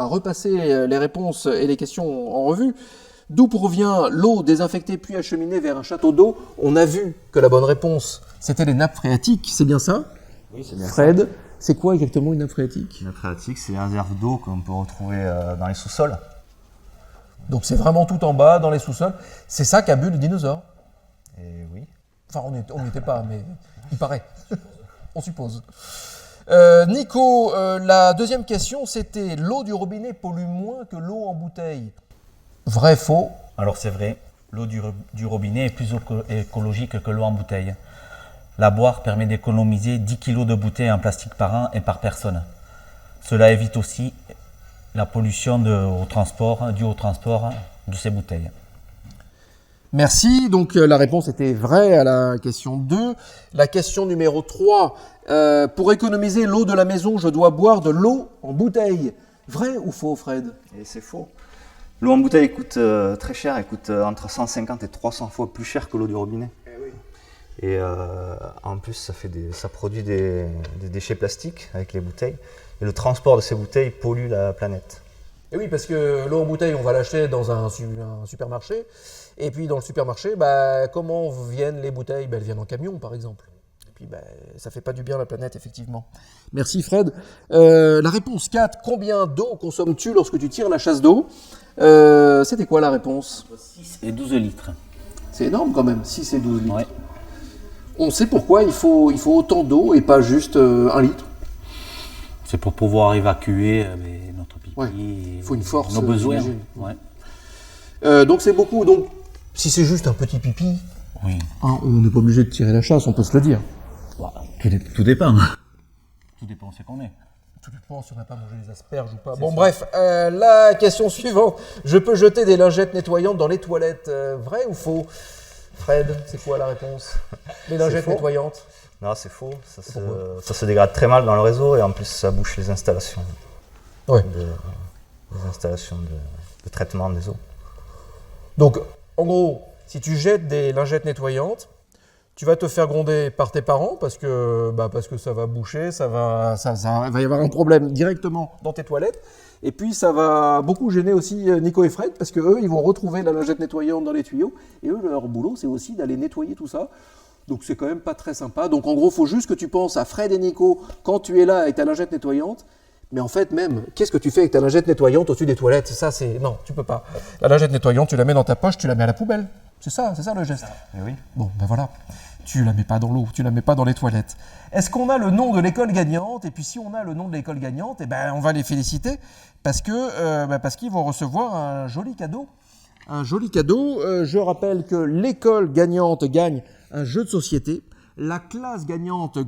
repasser les réponses et les questions en revue. D'où provient l'eau désinfectée puis acheminée vers un château d'eau? On a vu que la bonne réponse, c'était les nappes phréatiques, c'est bien ça? Oui, c'est bien Fred, ça. c'est quoi exactement une nappe phréatique? Une nappe phréatique, c'est un réserve d'eau qu'on peut retrouver dans les sous-sols. Donc c'est vraiment tout en bas, dans les sous-sols. C'est ça qu'a bu le dinosaure? Et oui. Enfin, on n'y était pas, mais il paraît. On suppose. Nico, la deuxième question, c'était l'eau du robinet pollue moins que l'eau en bouteille. Vrai, faux? Alors c'est vrai, l'eau du robinet est plus écologique que l'eau en bouteille. La boire permet d'économiser 10 kg de bouteilles en plastique par an et par personne. Cela évite aussi la pollution due au transport de ces bouteilles. Merci. Donc la réponse était vraie à la question 2. La question numéro 3. Pour économiser l'eau de la maison, je dois boire de l'eau en bouteille. Vrai ou faux, Fred? Et c'est faux. L'eau en bouteille coûte très cher, elle coûte entre 150 et 300 fois plus cher que l'eau du robinet. Et en plus, ça produit des déchets plastiques avec les bouteilles. Et le transport de ces bouteilles pollue la planète. Et oui, parce que l'eau en bouteille, on va l'acheter dans un supermarché. Et puis dans le supermarché, comment viennent les bouteilles? Elles viennent en camion, par exemple. Et puis ça fait pas du bien à la planète, effectivement. Merci Fred. La réponse 4, combien d'eau consommes-tu lorsque tu tires la chasse d'eau? C'était quoi la réponse? 6 et 12 litres. C'est énorme quand même, 6 et 12 litres. Ouais. On sait pourquoi il faut autant d'eau et pas juste 1 litre. C'est pour pouvoir évacuer notre pipi. Ouais. Il faut une force. Nos besoins. j'imagine. Ouais. Donc c'est beaucoup. Donc si c'est juste un petit pipi, Oui. on n'est pas obligé de tirer la chasse, on peut se le dire. Tout dépend. Tout dépend ce qu'on est. Tout dépend si on n'a pas mangé les asperges ou pas. Bon bref, la question suivante. Je peux jeter des lingettes nettoyantes dans les toilettes, vrai ou faux? Fred, c'est quoi la réponse? Les lingettes faux. nettoyantes? Non, c'est faux. Ça se dégrade très mal dans le réseau et en plus ça bouche les installations. Ouais. Les installations de traitement des eaux. Donc, en gros, si tu jettes des lingettes nettoyantes, tu vas te faire gronder par tes parents parce que ça va boucher, ça va y avoir un problème directement dans tes toilettes. Et puis, ça va beaucoup gêner aussi Nico et Fred parce que eux, ils vont retrouver la lingette nettoyante dans les tuyaux. Et eux, leur boulot, c'est aussi d'aller nettoyer tout ça. Donc, c'est quand même pas très sympa. Donc, en gros, il faut juste que tu penses à Fred et Nico quand tu es là avec ta lingette nettoyante. Mais en fait, même, qu'est-ce que tu fais avec ta lingette nettoyante au-dessus des toilettes? Ça, c'est... Non, tu peux pas. La lingette nettoyante, tu la mets dans ta poche, tu la mets à la poubelle. C'est ça le geste. Oui. Bon, voilà. Tu la mets pas dans l'eau, tu la mets pas dans les toilettes. Est-ce qu'on a le nom de l'école gagnante? Et puis si on a le nom de l'école gagnante, on va les féliciter parce qu'ils vont recevoir un joli cadeau. Un joli cadeau. Je rappelle que l'école gagnante gagne un jeu de société. La classe gagnante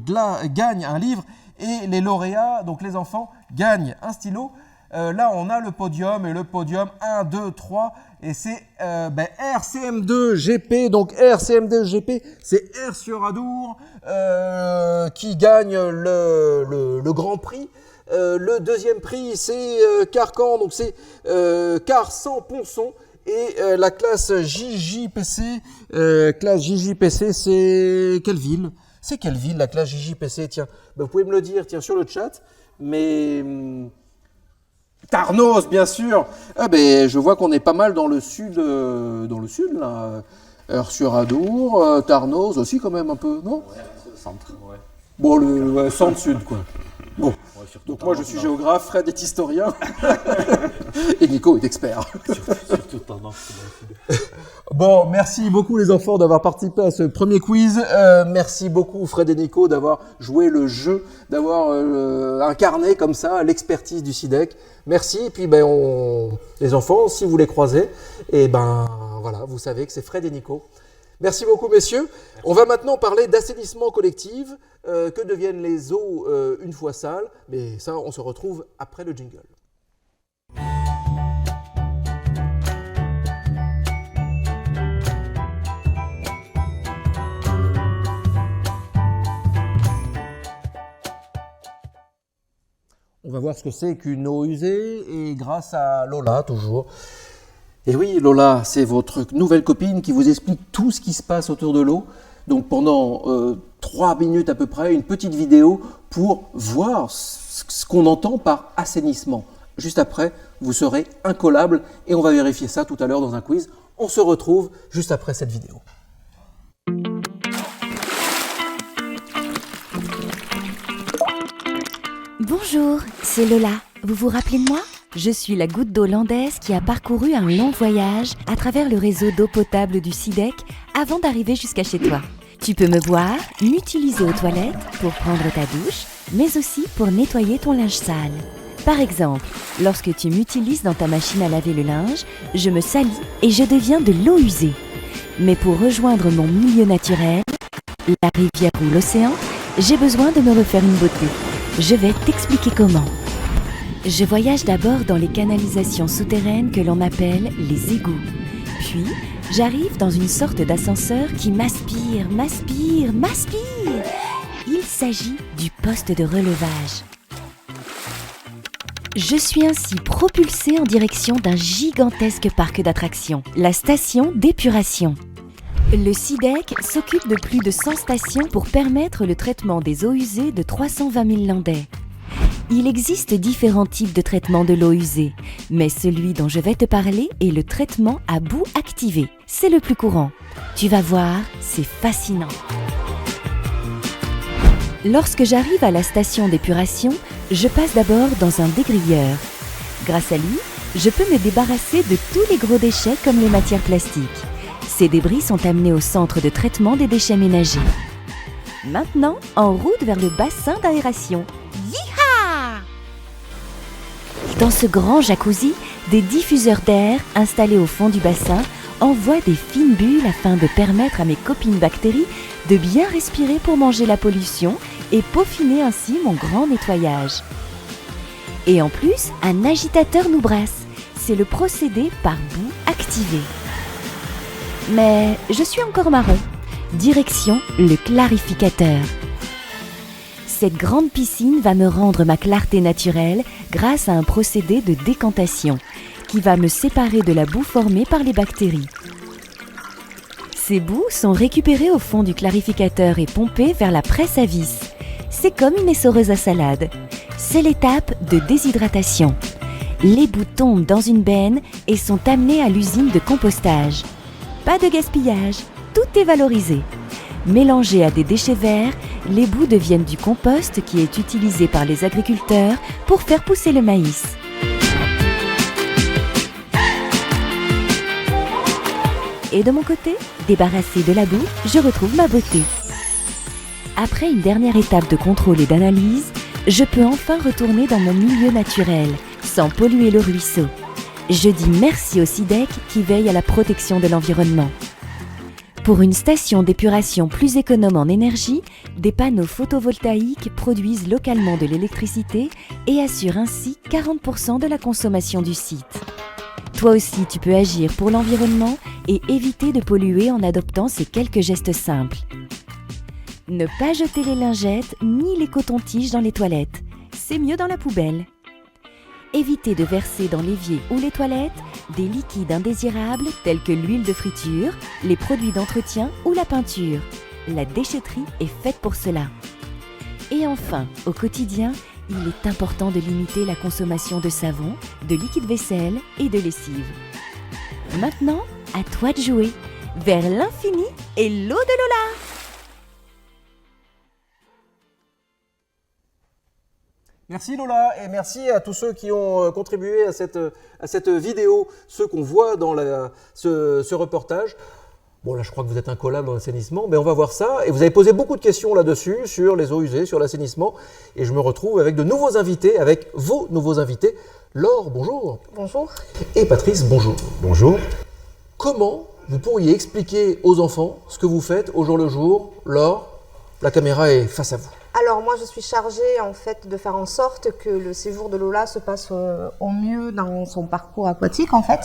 gagne un livre. Et les lauréats, donc les enfants, gagnent un stylo. Là, on a le podium, et le podium 1, 2, 3, et c'est RCM2GP. Donc RCM2GP, c'est R sur Adour qui gagne le grand prix. Le deuxième prix, c'est Carcan, donc c'est Car sans Ponçon. Et la classe JJPC, c'est quelle ville? C'est quelle ville, la classe JJPC? Tiens, vous pouvez me le dire sur le chat. Mais Tarnos, bien sûr. Je vois qu'on est pas mal dans le sud là. Sur-Adour, Tarnos aussi quand même un peu, non? Ouais, c'est le centre. Ouais. Bon, le centre-sud quoi. Bon, donc moi je suis géographe, Fred est historien et Nico est expert. Surtout tendance. Bon, merci beaucoup les enfants d'avoir participé à ce premier quiz. Merci beaucoup Fred et Nico d'avoir joué le jeu, d'avoir incarné comme ça l'expertise du SIDEC. Merci. Et puis les enfants, si vous les croisez, voilà, vous savez que c'est Fred et Nico. Merci beaucoup messieurs. Merci. On va maintenant parler d'assainissement collectif. Que deviennent les eaux une fois sales? Mais ça, on se retrouve après le jingle. On va voir ce que c'est qu'une eau usée et grâce à Lola toujours. Et oui, Lola, c'est votre nouvelle copine qui vous explique tout ce qui se passe autour de l'eau. Donc pendant 3 minutes à peu près, une petite vidéo pour voir ce qu'on entend par assainissement. Juste après, vous serez incollable et on va vérifier ça tout à l'heure dans un quiz. On se retrouve juste après cette vidéo. Bonjour, c'est Lola. Vous vous rappelez de moi? Je suis la goutte d'eau landaise qui a parcouru un long voyage à travers le réseau d'eau potable du SIDEC avant d'arriver jusqu'à chez toi. Tu peux me boire, m'utiliser aux toilettes pour prendre ta douche, mais aussi pour nettoyer ton linge sale. Par exemple, lorsque tu m'utilises dans ta machine à laver le linge, je me salis et je deviens de l'eau usée. Mais pour rejoindre mon milieu naturel, la rivière ou l'océan, j'ai besoin de me refaire une beauté. Je vais t'expliquer comment. Je voyage d'abord dans les canalisations souterraines que l'on appelle les égouts. Puis, j'arrive dans une sorte d'ascenseur qui m'aspire, m'aspire, m'aspire. Il s'agit du poste de relevage. Je suis ainsi propulsée en direction d'un gigantesque parc d'attractions, la station d'épuration. Le SIDEC s'occupe de plus de 100 stations pour permettre le traitement des eaux usées de 320 000 Landais. Il existe différents types de traitement de l'eau usée, mais celui dont je vais te parler est le traitement à bout activé. C'est le plus courant. Tu vas voir, c'est fascinant. Lorsque j'arrive à la station d'épuration, je passe d'abord dans un dégrilleur. Grâce à lui, je peux me débarrasser de tous les gros déchets comme les matières plastiques. Ces débris sont amenés au centre de traitement des déchets ménagers. Maintenant, en route vers le bassin d'aération. Yeeha! Dans ce grand jacuzzi, des diffuseurs d'air installés au fond du bassin envoient des fines bulles afin de permettre à mes copines bactéries de bien respirer pour manger la pollution et peaufiner ainsi mon grand nettoyage. Et en plus, un agitateur nous brasse. C'est le procédé par bout activé. Mais je suis encore marron. Direction le clarificateur. Cette grande piscine va me rendre ma clarté naturelle grâce à un procédé de décantation qui va me séparer de la boue formée par les bactéries. Ces boues sont récupérées au fond du clarificateur et pompées vers la presse à vis. C'est comme une essoreuse à salade. C'est l'étape de déshydratation. Les boues tombent dans une benne et sont amenées à l'usine de compostage. Pas de gaspillage, tout est valorisé. Mélangées à des déchets verts, les boues deviennent du compost qui est utilisé par les agriculteurs pour faire pousser le maïs. Et de mon côté, débarrassée de la boue, je retrouve ma beauté. Après une dernière étape de contrôle et d'analyse, je peux enfin retourner dans mon milieu naturel, sans polluer le ruisseau. Je dis merci au SIDEC qui veille à la protection de l'environnement. Pour une station d'épuration plus économe en énergie, des panneaux photovoltaïques produisent localement de l'électricité et assurent ainsi 40% de la consommation du site. Toi aussi, tu peux agir pour l'environnement et éviter de polluer en adoptant ces quelques gestes simples. Ne pas jeter les lingettes ni les cotons-tiges dans les toilettes. C'est mieux dans la poubelle. Évitez de verser dans l'évier ou les toilettes des liquides indésirables tels que l'huile de friture, les produits d'entretien ou la peinture. La déchetterie est faite pour cela. Et enfin, au quotidien, il est important de limiter la consommation de savon, de liquide vaisselle et de lessive. Maintenant, à toi de jouer. Vers l'infini et l'eau de Lola! Merci Lola et merci à tous ceux qui ont contribué à cette vidéo, ceux qu'on voit dans ce reportage. Bon là je crois que vous êtes incollable dans l'assainissement, mais on va voir ça. Et vous avez posé beaucoup de questions là-dessus, sur les eaux usées, sur l'assainissement. Et je me retrouve avec de nouveaux invités, avec vos nouveaux invités. Laure, bonjour. Bonjour. Et Patrice, bonjour. Bonjour. Comment vous pourriez expliquer aux enfants ce que vous faites au jour le jour? Laure, la caméra est face à vous. Alors moi je suis chargée en fait de faire en sorte que le séjour de Lola se passe au mieux dans son parcours aquatique en fait.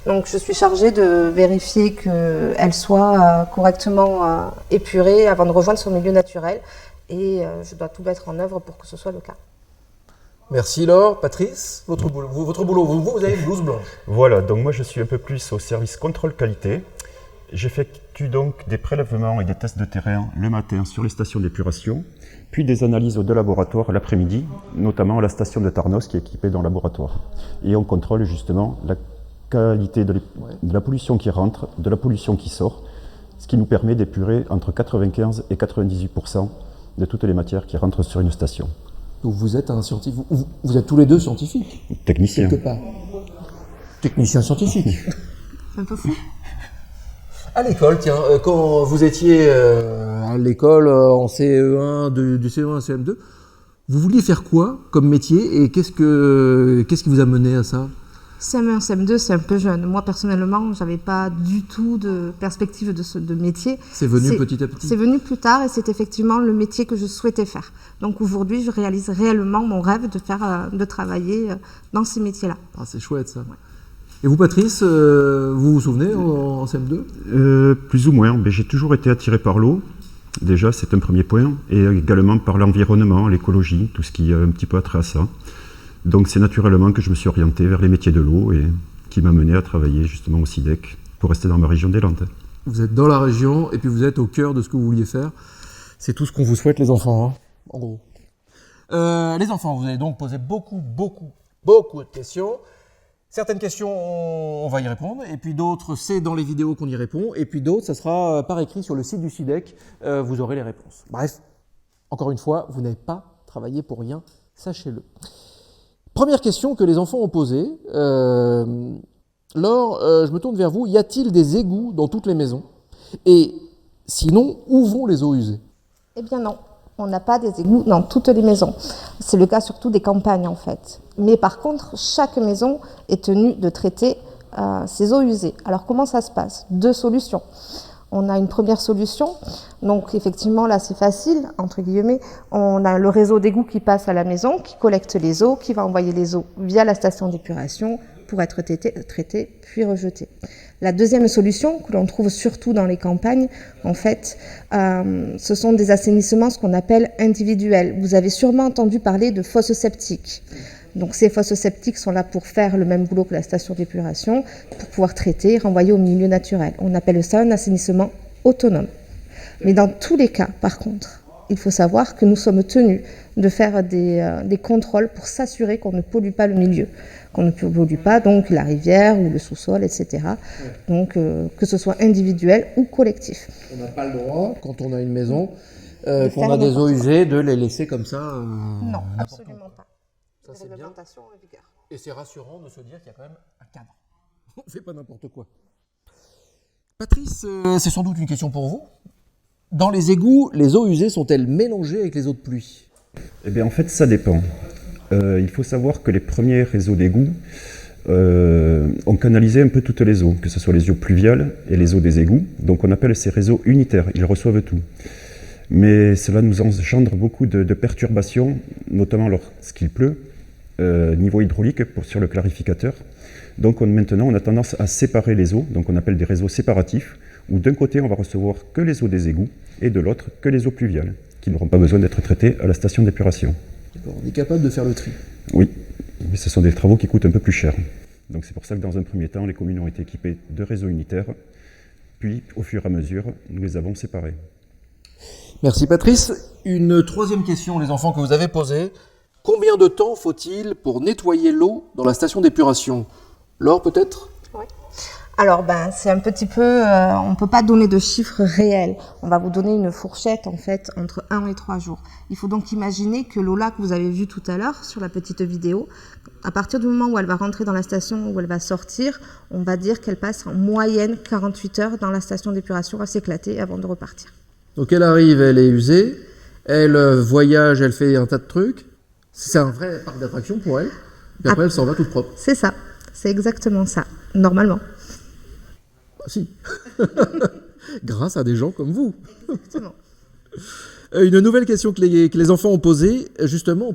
Donc je suis chargée de vérifier qu'elle soit correctement épurée avant de rejoindre son milieu naturel et je dois tout mettre en œuvre pour que ce soit le cas. Merci Laure. Patrice, votre boulot, vous avez une blouse blanche. Voilà, donc moi je suis un peu plus au service contrôle qualité. J'effectue donc des prélèvements et des tests de terrain le matin sur les stations d'épuration, puis des analyses de laboratoire l'après-midi, notamment à la station de Tarnos qui est équipée d'un laboratoire. Et on contrôle justement la qualité de la pollution qui rentre, de la pollution qui sort, ce qui nous permet d'épurer entre 95 et 98% de toutes les matières qui rentrent sur une station. Donc vous êtes un scientifique, vous êtes tous les deux scientifiques. Technicien. Quelque part. Technicien scientifique. C'est un peu fou. À l'école, tiens, quand vous étiez à l'école en CE1, du CE1 à CM2, vous vouliez faire quoi comme métier et qu'est-ce qui vous a mené à ça? CM1, CM2, c'est un peu jeune. Moi, personnellement, je n'avais pas du tout de perspective de métier. C'est venu petit à petit? C'est venu plus tard et c'est effectivement le métier que je souhaitais faire. Donc aujourd'hui, je réalise réellement mon rêve de travailler dans ces métiers-là. Ah, c'est chouette ça. Ouais. Et vous, Patrice, vous vous souvenez en CM2? Plus ou moins, mais j'ai toujours été attiré par l'eau. Déjà, c'est un premier point. Et également par l'environnement, l'écologie, tout ce qui a un petit peu attrait à ça. Donc c'est naturellement que je me suis orienté vers les métiers de l'eau et qui m'a mené à travailler justement au SIDEC pour rester dans ma région des Landes. Vous êtes dans la région et puis vous êtes au cœur de ce que vous vouliez faire. C'est tout ce qu'on vous souhaite les enfants, hein, en gros. Les enfants, vous avez donc posé beaucoup de questions. Certaines questions, on va y répondre, et puis d'autres, c'est dans les vidéos qu'on y répond, et puis d'autres, ça sera par écrit sur le site du SIDEC, vous aurez les réponses. Bref, encore une fois, vous n'avez pas travaillé pour rien, sachez-le. Première question que les enfants ont posée. Laure, je me tourne vers vous. Y a-t-il des égouts dans toutes les maisons? Et sinon, où vont les eaux usées? Eh bien non, on n'a pas des égouts dans toutes les maisons. C'est le cas surtout des campagnes en fait. Mais par contre, chaque maison est tenue de traiter ses eaux usées. Alors comment ça se passe? 2 solutions. On a une première solution, donc effectivement là c'est facile, entre guillemets, on a le réseau d'égouts qui passe à la maison, qui collecte les eaux, qui va envoyer les eaux via la station d'épuration pour être traitées puis rejetées. La deuxième solution, que l'on trouve surtout dans les campagnes, en fait, ce sont des assainissements, ce qu'on appelle individuels. Vous avez sûrement entendu parler de fosses septiques. Donc ces fosses septiques sont là pour faire le même boulot que la station d'épuration, pour pouvoir traiter et renvoyer au milieu naturel. On appelle ça un assainissement autonome. Mais dans tous les cas, par contre, il faut savoir que nous sommes tenus de faire des contrôles pour s'assurer qu'on ne pollue pas le milieu, qu'on ne pollue pas donc la rivière ou le sous-sol, etc. Donc que ce soit individuel ou collectif. On n'a pas le droit, quand on a une maison, qu'on a des eaux usées, de les laisser comme ça. Non, absolument pas. Ça, c'est bien. En vigueur. Et c'est rassurant de se dire qu'il y a quand même un cadre. On ne fait pas n'importe quoi. Patrice, c'est sans doute une question pour vous. Dans les égouts, les eaux usées sont-elles mélangées avec les eaux de pluie? Eh bien, en fait, ça dépend. Il faut savoir que les premiers réseaux d'égouts ont canalisé un peu toutes les eaux, que ce soit les eaux pluviales et les eaux des égouts. Donc on appelle ces réseaux unitaires, ils reçoivent tout. Mais cela nous engendre beaucoup de perturbations, notamment lorsqu'il pleut, niveau hydraulique sur le clarificateur. Donc maintenant, on a tendance à séparer les eaux, donc on appelle des réseaux séparatifs, où d'un côté, on va recevoir que les eaux des égouts, et de l'autre, que les eaux pluviales, qui n'auront pas besoin d'être traitées à la station d'épuration. D'accord, on est capable de faire le tri. Oui, mais ce sont des travaux qui coûtent un peu plus cher. Donc c'est pour ça que dans un premier temps, les communes ont été équipées de réseaux unitaires, puis au fur et à mesure, nous les avons séparés. Merci Patrice. Une troisième question, les enfants, que vous avez posée. Combien de temps faut-il pour nettoyer l'eau dans la station d'épuration? Laure, peut-être? Oui. Alors, c'est un petit peu... on ne peut pas donner de chiffres réels. On va vous donner une fourchette, en fait, entre 1 et 3 jours. Il faut donc imaginer que l'eau-là que vous avez vue tout à l'heure sur la petite vidéo, à partir du moment où elle va rentrer dans la station, où elle va sortir, on va dire qu'elle passe en moyenne 48 heures dans la station d'épuration à s'éclater avant de repartir. Donc elle arrive, elle est usée, elle voyage, elle fait un tas de trucs. C'est un vrai parc d'attraction pour elle. Et après, elle s'en va toute propre. C'est ça. C'est exactement ça, normalement. Ah si. Grâce à des gens comme vous. Exactement. Une nouvelle question que les enfants ont posée, justement,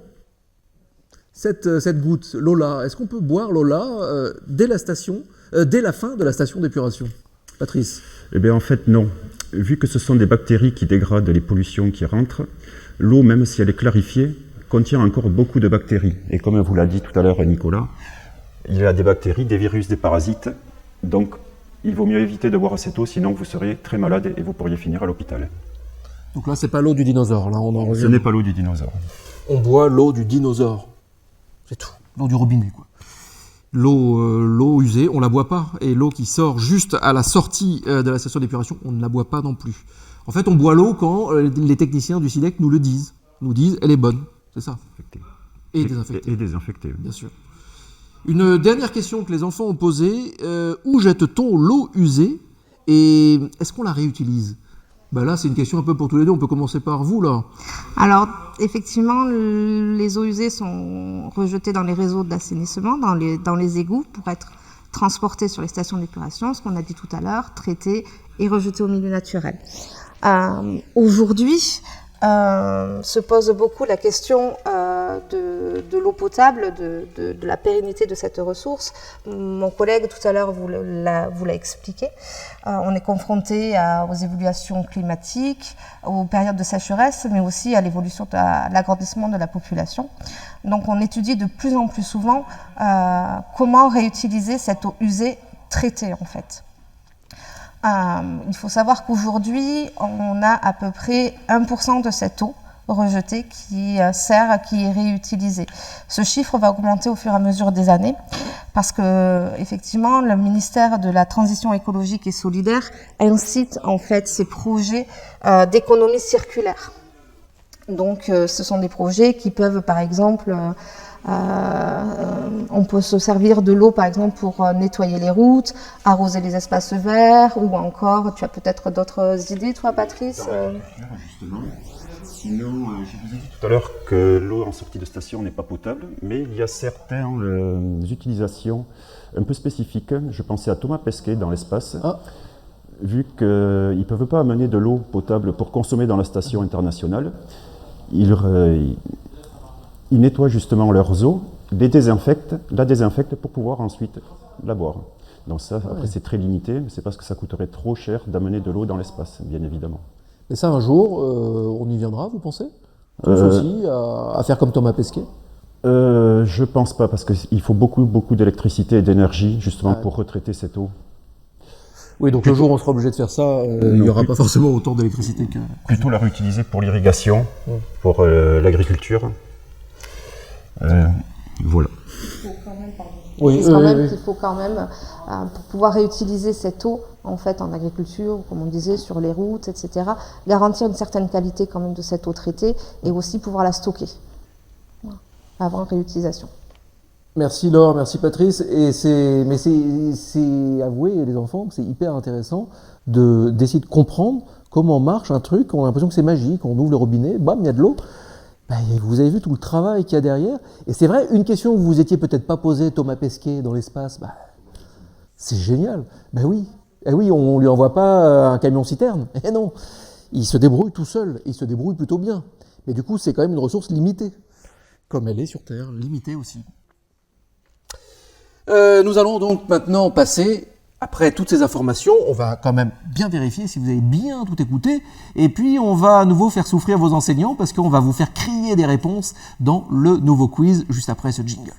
cette goutte, l'eau-là, est-ce qu'on peut boire l'eau-là dès la fin de la station d'épuration? Patrice? Eh bien, en fait, non. Vu que ce sont des bactéries qui dégradent les pollutions qui rentrent, l'eau, même si elle est clarifiée, contient encore beaucoup de bactéries. Et comme vous l'a dit tout à l'heure Nicolas, il y a des bactéries, des virus, des parasites. Donc, il vaut mieux éviter de boire cette eau, sinon vous seriez très malade et vous pourriez finir à l'hôpital. Donc là, c'est pas l'eau du dinosaure. Là, on en revient. Ce n'est pas l'eau du dinosaure. On boit l'eau du dinosaure. C'est tout. L'eau du robinet, quoi. L'eau usée, on la boit pas. Et l'eau qui sort juste à la sortie de la station d'épuration, on ne la boit pas non plus. En fait, on boit l'eau quand les techniciens du SIDEC nous le disent. Nous disent, elle est bonne. C'est ça. Et désinfectée. Et désinfectée. Bien sûr. Une dernière question que les enfants ont posée. Où jette-t-on l'eau usée? Et est-ce qu'on la réutilise? Là, c'est une question un peu pour tous les deux. On peut commencer par vous, là. Alors, effectivement, les eaux usées sont rejetées dans les réseaux d'assainissement, dans les égouts, pour être transportées sur les stations d'épuration, ce qu'on a dit tout à l'heure, traitées et rejetées au milieu naturel. Aujourd'hui, se pose beaucoup la question de l'eau potable, de la pérennité de cette ressource. Mon collègue tout à l'heure vous l'a expliqué. On est confronté aux évolutions climatiques, aux périodes de sécheresse, mais aussi à l'évolution, à l'agrandissement de la population. Donc on étudie de plus en plus souvent comment réutiliser cette eau usée traitée en fait. Il faut savoir qu'aujourd'hui, on a à peu près 1% de cette eau rejeté qui sert, qui est réutilisé. Ce chiffre va augmenter au fur et à mesure des années parce que effectivement le ministère de la Transition écologique et solidaire incite en fait ces projets d'économie circulaire. Donc ce sont des projets qui peuvent par exemple on peut se servir de l'eau par exemple pour nettoyer les routes, arroser les espaces verts ou encore, tu as peut-être d'autres idées toi Patrice Justement, sinon, je vous ai dit tout à l'heure que l'eau en sortie de station n'est pas potable, mais il y a certaines utilisations un peu spécifiques. Je pensais à Thomas Pesquet dans l'espace. Vu qu'ils ne peuvent pas amener de l'eau potable pour consommer dans la station internationale, ils nettoient justement leurs eaux, la désinfectent pour pouvoir ensuite la boire. Donc ça, après c'est très limité, mais c'est parce que ça coûterait trop cher d'amener de l'eau dans l'espace, bien évidemment. Et ça, un jour, on y viendra, vous pensez? Aussi, à faire comme Thomas Pesquet? Je pense pas, parce qu'il faut beaucoup d'électricité et d'énergie, justement, pour retraiter cette eau. Oui, donc le jour où on sera obligé de faire ça, il n'y aura pas forcément autant d'électricité que... Plutôt la réutiliser pour l'irrigation, pour l'agriculture. Voilà. Il faut quand même, pour pouvoir réutiliser cette eau en fait en agriculture, comme on disait, sur les routes, etc., garantir une certaine qualité quand même de cette eau traitée et aussi pouvoir la stocker avant réutilisation. Merci Laure, merci Patrice. Et c'est avouez les enfants que c'est hyper intéressant d'essayer de comprendre comment marche un truc. On a l'impression que c'est magique, on ouvre le robinet, bam, il y a de l'eau. Vous avez vu tout le travail qu'il y a derrière. Et c'est vrai, une question que vous étiez peut-être pas posée, Thomas Pesquet, dans l'espace, c'est génial. Oui, on lui envoie pas un camion-citerne. Eh non, il se débrouille tout seul, il se débrouille plutôt bien. Mais du coup, c'est quand même une ressource limitée, comme elle est sur Terre, limitée aussi. Nous allons donc maintenant passer, après toutes ces informations, on va quand même bien vérifier si vous avez bien tout écouté, et puis on va à nouveau faire souffrir vos enseignants, parce qu'on va vous faire crier des réponses dans le nouveau quiz, juste après ce jingle.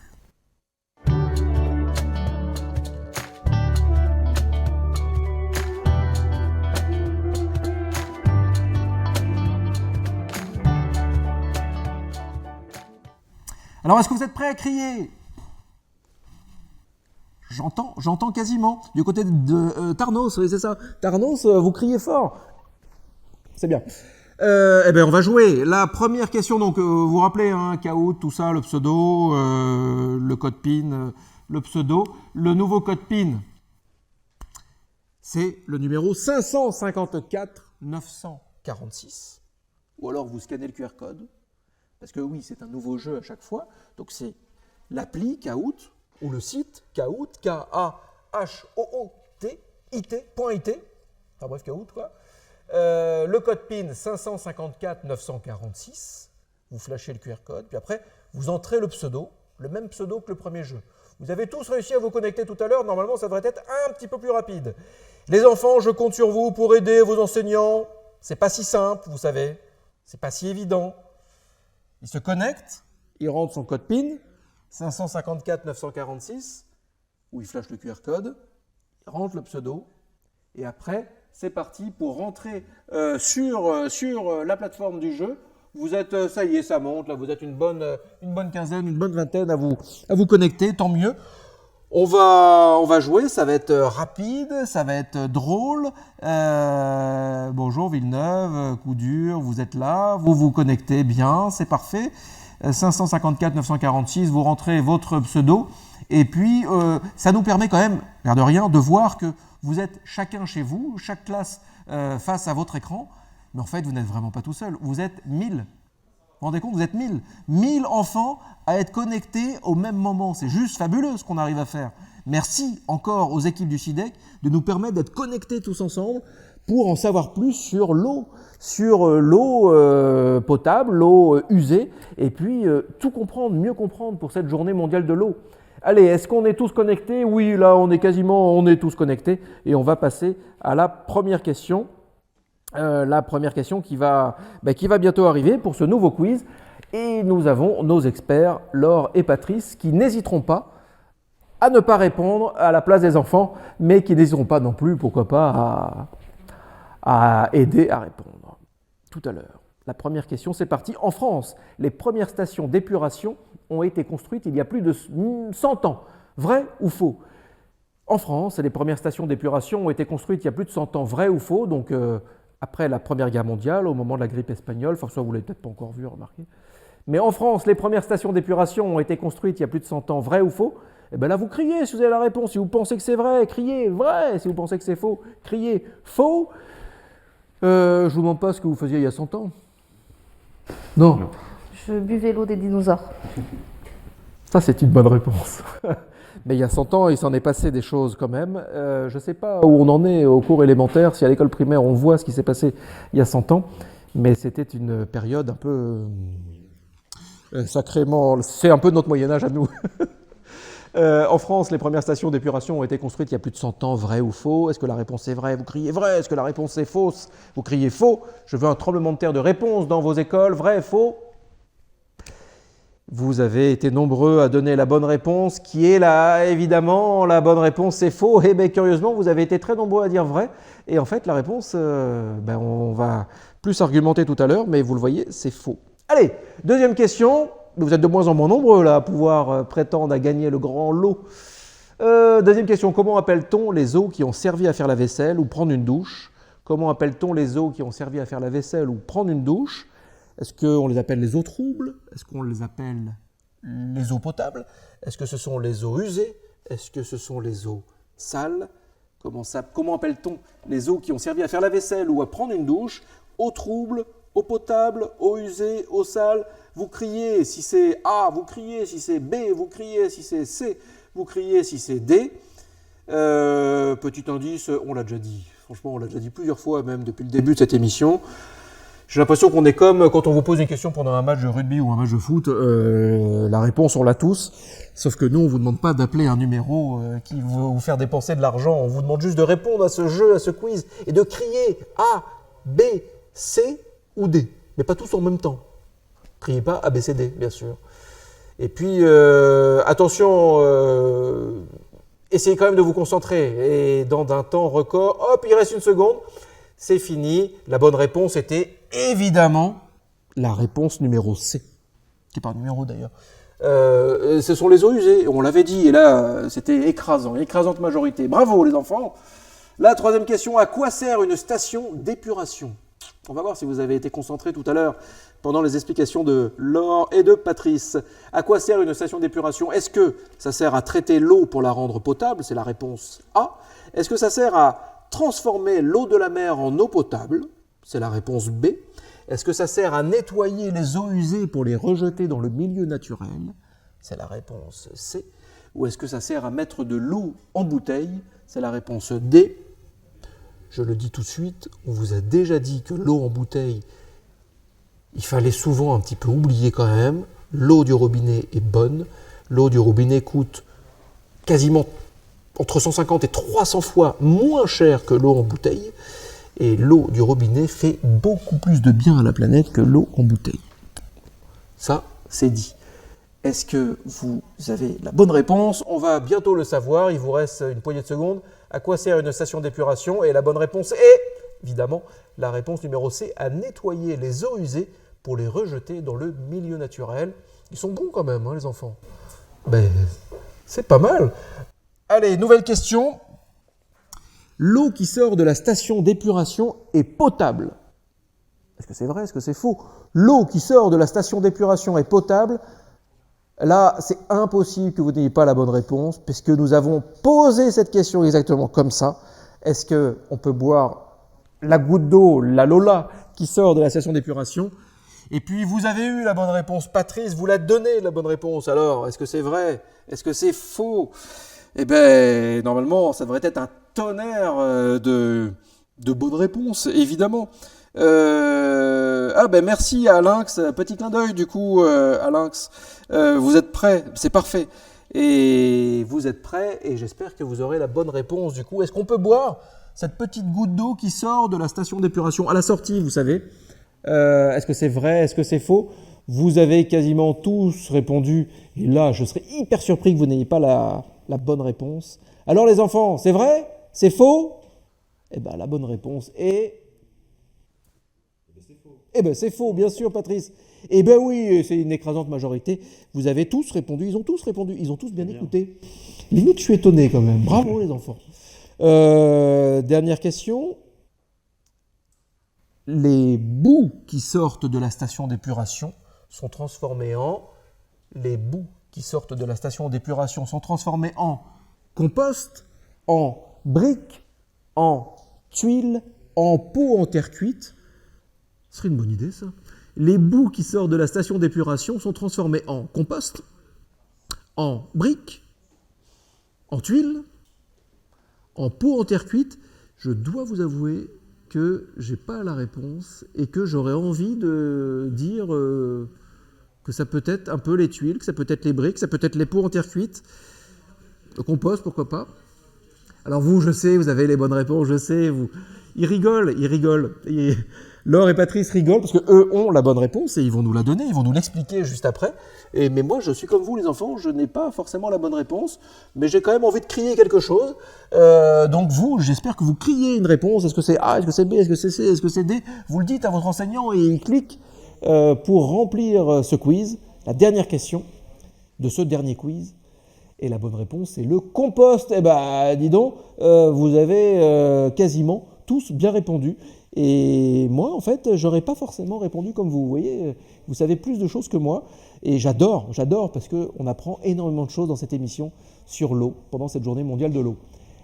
Alors, est-ce que vous êtes prêts à crier ? J'entends quasiment. Du côté de Tarnos, oui, c'est ça. Tarnos, vous criez fort. C'est bien. On va jouer. La première question, donc, vous vous rappelez, hein, Kahoot, tout ça, le pseudo, le code PIN, le pseudo. Le nouveau code PIN, c'est le numéro 554 946. Ou alors, vous scannez le QR code. Parce que oui, c'est un nouveau jeu à chaque fois. Donc, c'est l'appli Kahoot ou le site Kahoot, K-A-H-O-O-T-I-T.it. Enfin bref, Kahoot, quoi. Le code PIN 554 946. Vous flashez le QR code. Puis après, vous entrez le pseudo, le même pseudo que le premier jeu. Vous avez tous réussi à vous connecter tout à l'heure. Normalement, ça devrait être un petit peu plus rapide. Les enfants, je compte sur vous pour aider vos enseignants. C'est pas si simple, vous savez. C'est pas si évident. Il se connecte, il rentre son code PIN, 554 946, où il flash le QR code, il rentre le pseudo, et après, c'est parti pour rentrer sur la plateforme du jeu. Vous êtes, ça y est, ça monte, là, vous êtes une bonne quinzaine, une bonne vingtaine à vous connecter, tant mieux. On va jouer, ça va être rapide, ça va être drôle. Bonjour Villeneuve, coup dur, vous êtes là, vous vous connectez bien, c'est parfait. 554 946, vous rentrez votre pseudo. Et puis, ça nous permet quand même, l'air de rien, de voir que vous êtes chacun chez vous, chaque classe face à votre écran. Mais en fait, vous n'êtes vraiment pas tout seul, vous êtes 1000. Vous vous rendez compte, vous êtes 1000. 1000 enfants à être connectés au même moment. C'est juste fabuleux ce qu'on arrive à faire. Merci encore aux équipes du CIDEC de nous permettre d'être connectés tous ensemble pour en savoir plus sur l'eau potable, l'eau usée, et puis tout comprendre, mieux comprendre pour cette journée mondiale de l'eau. Allez, est-ce qu'on est tous connectés ? Oui, là, on est tous connectés. Et on va passer à la première question. La première question qui va bientôt arriver pour ce nouveau quiz. Et nous avons nos experts, Laure et Patrice, qui n'hésiteront pas à ne pas répondre à la place des enfants, mais qui n'hésiteront pas non plus, pourquoi pas, à aider à répondre tout à l'heure. La première question, c'est parti. En France, les premières stations d'épuration ont été construites il y a plus de 100 ans. Vrai ou faux? En France, les premières stations d'épuration ont été construites il y a plus de 100 ans. Vrai ou faux? Donc, après la Première Guerre mondiale, au moment de la grippe espagnole. Enfin, ça, vous ne l'avez peut-être pas encore vu, remarquez. Mais en France, les premières stations d'épuration ont été construites il y a plus de 100 ans. Vrai ou faux? Eh bien là, vous criez si vous avez la réponse. Si vous pensez que c'est vrai, criez vrai. Si vous pensez que c'est faux, criez faux. Je ne vous demande pas ce que vous faisiez il y a 100 ans. Non. Je buvais l'eau des dinosaures. Ça, c'est une bonne réponse. Mais il y a 100 ans, il s'en est passé des choses quand même. Je ne sais pas où on en est au cours élémentaire, si à l'école primaire on voit ce qui s'est passé il y a 100 ans, mais c'était une période un peu sacrément... C'est un peu notre Moyen-Âge à nous. En France, les premières stations d'épuration ont été construites il y a plus de 100 ans. Vrai ou faux? Est-ce que la réponse est vraie? Vous criez vrai. Est-ce que la réponse est fausse? Vous criez faux. Je veux un tremblement de terre de réponse dans vos écoles. Vrai, faux? Vous avez été nombreux à donner la bonne réponse, qui est là, évidemment, la bonne réponse c'est faux. Et bien curieusement, vous avez été très nombreux à dire vrai. Et en fait, la réponse, on va plus argumenter tout à l'heure, mais vous le voyez, c'est faux. Allez, deuxième question. Vous êtes de moins en moins nombreux là à pouvoir prétendre à gagner le grand lot. Deuxième question, comment appelle-t-on les eaux qui ont servi à faire la vaisselle ou prendre une douche? Comment appelle-t-on les eaux qui ont servi à faire la vaisselle ou prendre une douche? Est-ce qu'on les appelle les eaux troubles? Est-ce qu'on les appelle les eaux potables? Est-ce que ce sont les eaux usées? Est-ce que ce sont les eaux sales? Comment appelle-t-on les eaux qui ont servi à faire la vaisselle ou à prendre une douche? Eau trouble, eau potable, eau usée, eau sale. Vous criez si c'est A, vous criez si c'est B, vous criez si c'est C, vous criez si c'est D. Petit indice, on l'a déjà dit. Franchement, on l'a déjà dit plusieurs fois, même depuis le début de cette émission. J'ai l'impression qu'on est comme quand on vous pose une question pendant un match de rugby ou un match de foot, la réponse on l'a tous, sauf que nous on vous demande pas d'appeler un numéro qui va vous faire dépenser de l'argent, on vous demande juste de répondre à ce jeu, à ce quiz, et de crier A, B, C ou D, mais pas tous en même temps. Criez pas A, B, C, D, bien sûr. Et puis, attention, essayez quand même de vous concentrer, et dans un temps record, hop, il reste une seconde. C'est fini. La bonne réponse était évidemment la réponse numéro C, qui n'est pas un numéro d'ailleurs. Ce sont les eaux usées, on l'avait dit, et là c'était écrasant, écrasante majorité. Bravo les enfants. La troisième question, à quoi sert une station d'épuration? On va voir si vous avez été concentrés tout à l'heure pendant les explications de Laure et de Patrice. À quoi sert une station d'épuration? Est-ce que ça sert à traiter l'eau pour la rendre potable? C'est la réponse A. Est-ce que ça sert à transformer l'eau de la mer en eau potable? C'est la réponse B. Est-ce que ça sert à nettoyer les eaux usées pour les rejeter dans le milieu naturel? C'est la réponse C. Ou est-ce que ça sert à mettre de l'eau en bouteille? C'est la réponse D. Je le dis tout de suite, on vous a déjà dit que l'eau en bouteille, il fallait souvent un petit peu oublier quand même. L'eau du robinet est bonne. L'eau du robinet coûte quasiment entre 150 et 300 fois moins cher que l'eau en bouteille. Et l'eau du robinet fait beaucoup plus de bien à la planète que l'eau en bouteille. Ça, c'est dit. Est-ce que vous avez la bonne réponse? On va bientôt le savoir, il vous reste une poignée de secondes. À quoi sert une station d'épuration? Et la bonne réponse est, évidemment, la réponse numéro C, à nettoyer les eaux usées pour les rejeter dans le milieu naturel. Ils sont bons quand même, hein, les enfants. Ben, c'est pas mal. Allez, nouvelle question. L'eau qui sort de la station d'épuration est potable. Est-ce que c'est vrai? Est-ce que c'est faux? L'eau qui sort de la station d'épuration est potable. Là, c'est impossible que vous n'ayez pas la bonne réponse, puisque nous avons posé cette question exactement comme ça. Est-ce qu'on peut boire la goutte d'eau, la Lola, qui sort de la station d'épuration? Et puis, vous avez eu la bonne réponse. Patrice vous l'a donné, la bonne réponse. Alors, est-ce que c'est vrai? Est-ce que c'est faux? Eh bien, normalement, ça devrait être un tonnerre de bonnes réponses, évidemment. Merci à Lynx, petit clin d'œil du coup à Lynx. Vous êtes prêts, c'est parfait. Et vous êtes prêts et j'espère que vous aurez la bonne réponse du coup. Est-ce qu'on peut boire cette petite goutte d'eau qui sort de la station d'épuration à la sortie, vous savez? Est-ce que c'est vrai? Est-ce que c'est faux? Vous avez quasiment tous répondu. Et là, je serais hyper surpris que vous n'ayez pas la bonne réponse. Alors les enfants, c'est vrai? C'est faux? Eh bien, la bonne réponse est... Eh ben c'est faux, bien sûr, Patrice. Eh ben oui, c'est une écrasante majorité. Vous avez tous répondu, ils ont tous bien écouté. Limite, je suis étonné quand même. Bravo les enfants. Dernière question. Les boues qui sortent de la station d'épuration sont transformées en... Les boues qui sortent de la station d'épuration sont transformées en compost, en briques, en tuiles, en pots en terre cuite. Ce serait une bonne idée, ça. Les boues qui sortent de la station d'épuration sont transformées en compost, en briques, en tuiles, en pots en terre cuite. Je dois vous avouer que j'ai pas la réponse et que j'aurais envie de dire que ça peut être un peu les tuiles, que ça peut être les briques, que ça peut être les pots en terre cuite. Le compost, pourquoi pas. Alors vous, je sais, vous avez les bonnes réponses, je sais, vous. Ils rigolent. Laure et Patrice rigolent parce qu'eux ont la bonne réponse et ils vont nous la donner, ils vont nous l'expliquer juste après. Mais moi, je suis comme vous, les enfants, je n'ai pas forcément la bonne réponse, mais j'ai quand même envie de crier quelque chose. Donc vous, j'espère que vous criez une réponse. Est-ce que c'est A, est-ce que c'est B, est-ce que c'est C, est-ce que c'est D? Vous le dites à votre enseignant et il clique pour remplir ce quiz. La dernière question de ce dernier quiz. Et la bonne réponse, c'est le compost. Eh ben, dis donc, vous avez quasiment tous bien répondu. Et moi, en fait, j'aurais pas forcément répondu comme vous. Vous voyez, vous savez plus de choses que moi. Et j'adore, parce qu'on apprend énormément de choses dans cette émission sur l'eau, pendant cette journée mondiale de l'eau.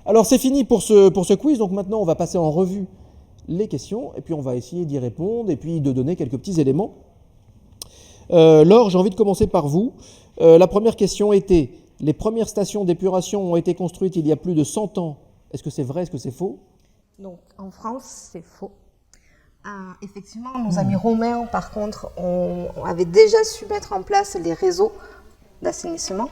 Alors, c'est fini pour ce quiz. Donc maintenant, on va passer en revue les questions. Et puis, on va essayer d'y répondre et puis de donner quelques petits éléments. Laure, j'ai envie de commencer par vous. La première question était, les premières stations d'épuration ont été construites il y a plus de 100 ans. Est-ce que c'est vrai, est-ce que c'est faux? Donc en France, c'est faux. Effectivement, nos amis romains, par contre, avaient déjà su mettre en place les réseaux d'assainissement.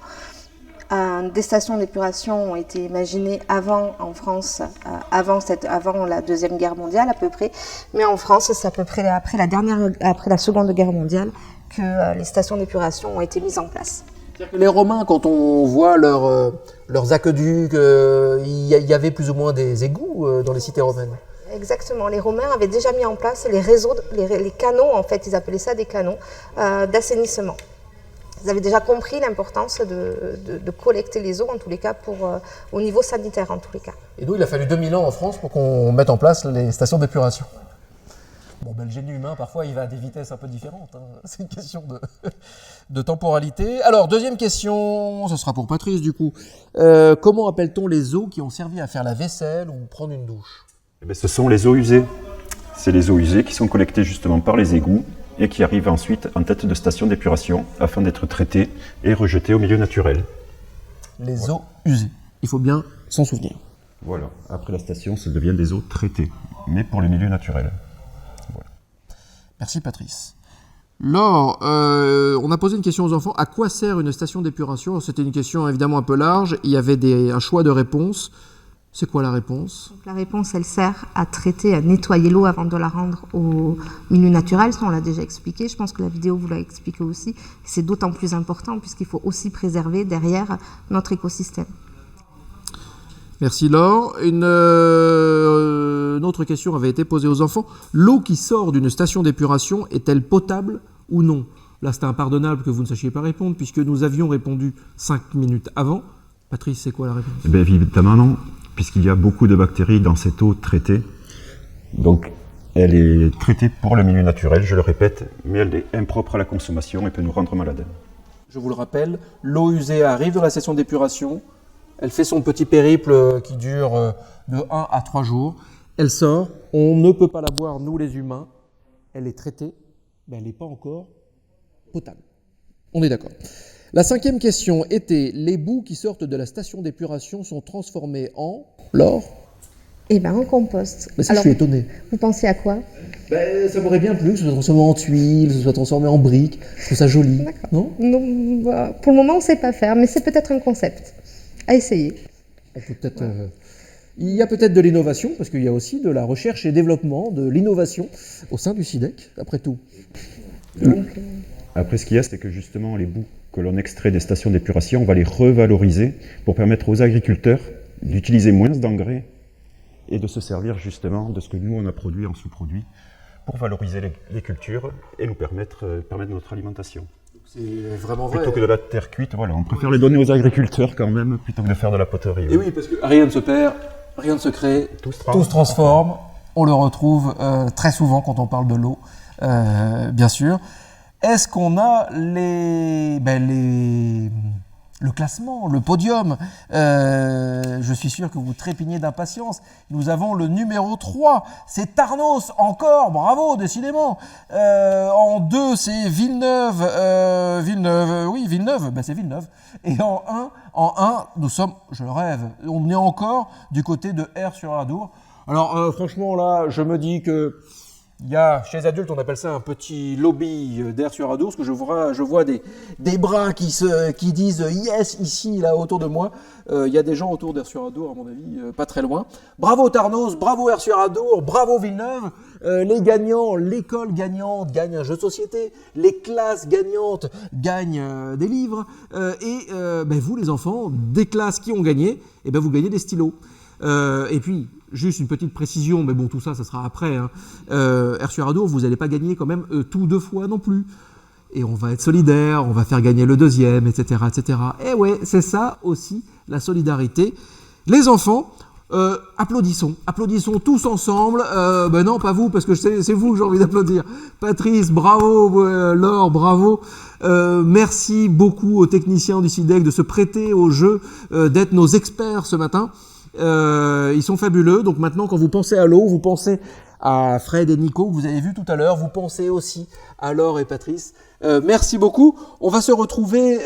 Des stations d'épuration ont été imaginées avant en France, avant la Deuxième Guerre mondiale à peu près. Mais en France, c'est à peu près après la Seconde Guerre mondiale que les stations d'épuration ont été mises en place. C'est-à-dire que les Romains, quand on voit leurs aqueducs, il y avait plus ou moins des égouts dans les cités romaines. Exactement. Les Romains avaient déjà mis en place les réseaux, les canaux, en fait, ils appelaient ça des canaux d'assainissement. Ils avaient déjà compris l'importance de collecter les eaux, en tous les cas, au niveau sanitaire, en tous les cas. Et nous, il a fallu 2000 ans en France pour qu'on mette en place les stations d'épuration. Bon, ben, le génie humain, parfois, il va à des vitesses un peu différentes. Hein. C'est une question de temporalité. Alors, deuxième question, ce sera pour Patrice, du coup. Comment appelle-t-on les eaux qui ont servi à faire la vaisselle ou prendre une douche? Eh bien, ce sont les eaux usées. C'est les eaux usées qui sont collectées justement par les égouts et qui arrivent ensuite en tête de station d'épuration afin d'être traitées et rejetées au milieu naturel. Les eaux usées. Il faut bien s'en souvenir. Voilà. Après la station, ça devient des eaux traitées, mais pour le milieu naturel. Voilà. Merci Patrice. Laure, on a posé une question aux enfants. À quoi sert une station d'épuration? C'était une question évidemment un peu large. Il y avait un choix de réponses. C'est quoi la réponse? Donc, la réponse, elle sert à traiter, à nettoyer l'eau avant de la rendre au milieu naturel. Ça, on l'a déjà expliqué. Je pense que la vidéo vous l'a expliqué aussi. C'est d'autant plus important puisqu'il faut aussi préserver derrière notre écosystème. Merci Laure. Une autre question avait été posée aux enfants. L'eau qui sort d'une station d'épuration est-elle potable ou non? Là, c'est impardonnable que vous ne sachiez pas répondre puisque nous avions répondu 5 minutes avant. Patrice, c'est quoi la réponse? Eh bien, évidemment non, puisqu'il y a beaucoup de bactéries dans cette eau traitée. Donc, elle est traitée pour le milieu naturel, je le répète, mais elle est impropre à la consommation et peut nous rendre malades. Je vous le rappelle, l'eau usée arrive dans la station d'épuration. Elle fait son petit périple qui dure de 1 à 3 jours. Elle sort, on ne peut pas la boire, nous les humains. Elle est traitée, mais elle n'est pas encore potable. On est d'accord. La 5e question était, les boues qui sortent de la station d'épuration sont transformées en... Laure? Eh bien, en compost. Mais ça, alors, je suis étonné. Vous pensiez à quoi? Ça m'aurait bien plu que ce soit transformé en tuiles, que ce soit transformé en briques. Je trouve ça joli. D'accord. Non, pour le moment, on ne sait pas faire, mais c'est peut-être un concept à essayer. On peut peut-être... Il y a peut-être de l'innovation, parce qu'il y a aussi de la recherche et développement, de l'innovation au sein du SIDEC, après tout. Après, ce qu'il y a, c'est que justement, les boues que l'on extrait des stations d'épuration, on va les revaloriser pour permettre aux agriculteurs d'utiliser moins d'engrais et de se servir justement de ce que nous, on a produit en sous-produit pour valoriser les cultures et nous permettre notre alimentation. C'est vraiment vrai. Plutôt que de la terre cuite, voilà, on préfère les donner aux agriculteurs quand même, plutôt que de faire de la poterie. Et oui, parce que rien ne se perd, rien ne se crée, Tout se transforme. On le retrouve très souvent quand on parle de l'eau, bien sûr. Est-ce qu'on a le classement, le podium? Je suis sûr que vous trépignez d'impatience. Nous avons le numéro 3, c'est Tarnos, encore, bravo, décidément. En 2, c'est Villeneuve, c'est Villeneuve. Et en 1, nous sommes, je rêve, on est encore du côté de R-sur-Adour. Alors franchement là, je me dis que il y a, chez les adultes, on appelle ça un petit lobby d'R-sur-Adour, parce que je vois des bras qui disent yes ici, là, autour de moi. Il y a des gens autour d'R-sur-Adour, à mon avis, pas très loin. Bravo Tarnos, bravo R-sur-Adour, bravo Villeneuve. Les gagnants, l'école gagnante gagne un jeu de société, les classes gagnantes gagnent des livres, et vous les enfants, des classes qui ont gagné, vous gagnez des stylos. Et puis, juste une petite précision, mais bon, tout ça, ça sera après. Hein. R-sur-Adour, vous n'allez pas gagner quand même tout 2 fois non plus. Et on va être solidaire, on va faire gagner le 2e, etc., etc. Et ouais, c'est ça aussi, la solidarité. Les enfants, applaudissons tous ensemble. Non, pas vous, parce que c'est vous que j'ai envie d'applaudir. Patrice, bravo, Laure, bravo. Merci beaucoup aux techniciens du SIDEC de se prêter au jeu, d'être nos experts ce matin. Ils sont fabuleux. Donc maintenant, quand vous pensez à l'eau, vous pensez à Fred et Nico que vous avez vu tout à l'heure. Vous pensez aussi à Laure et Patrice. Merci beaucoup. On va se retrouver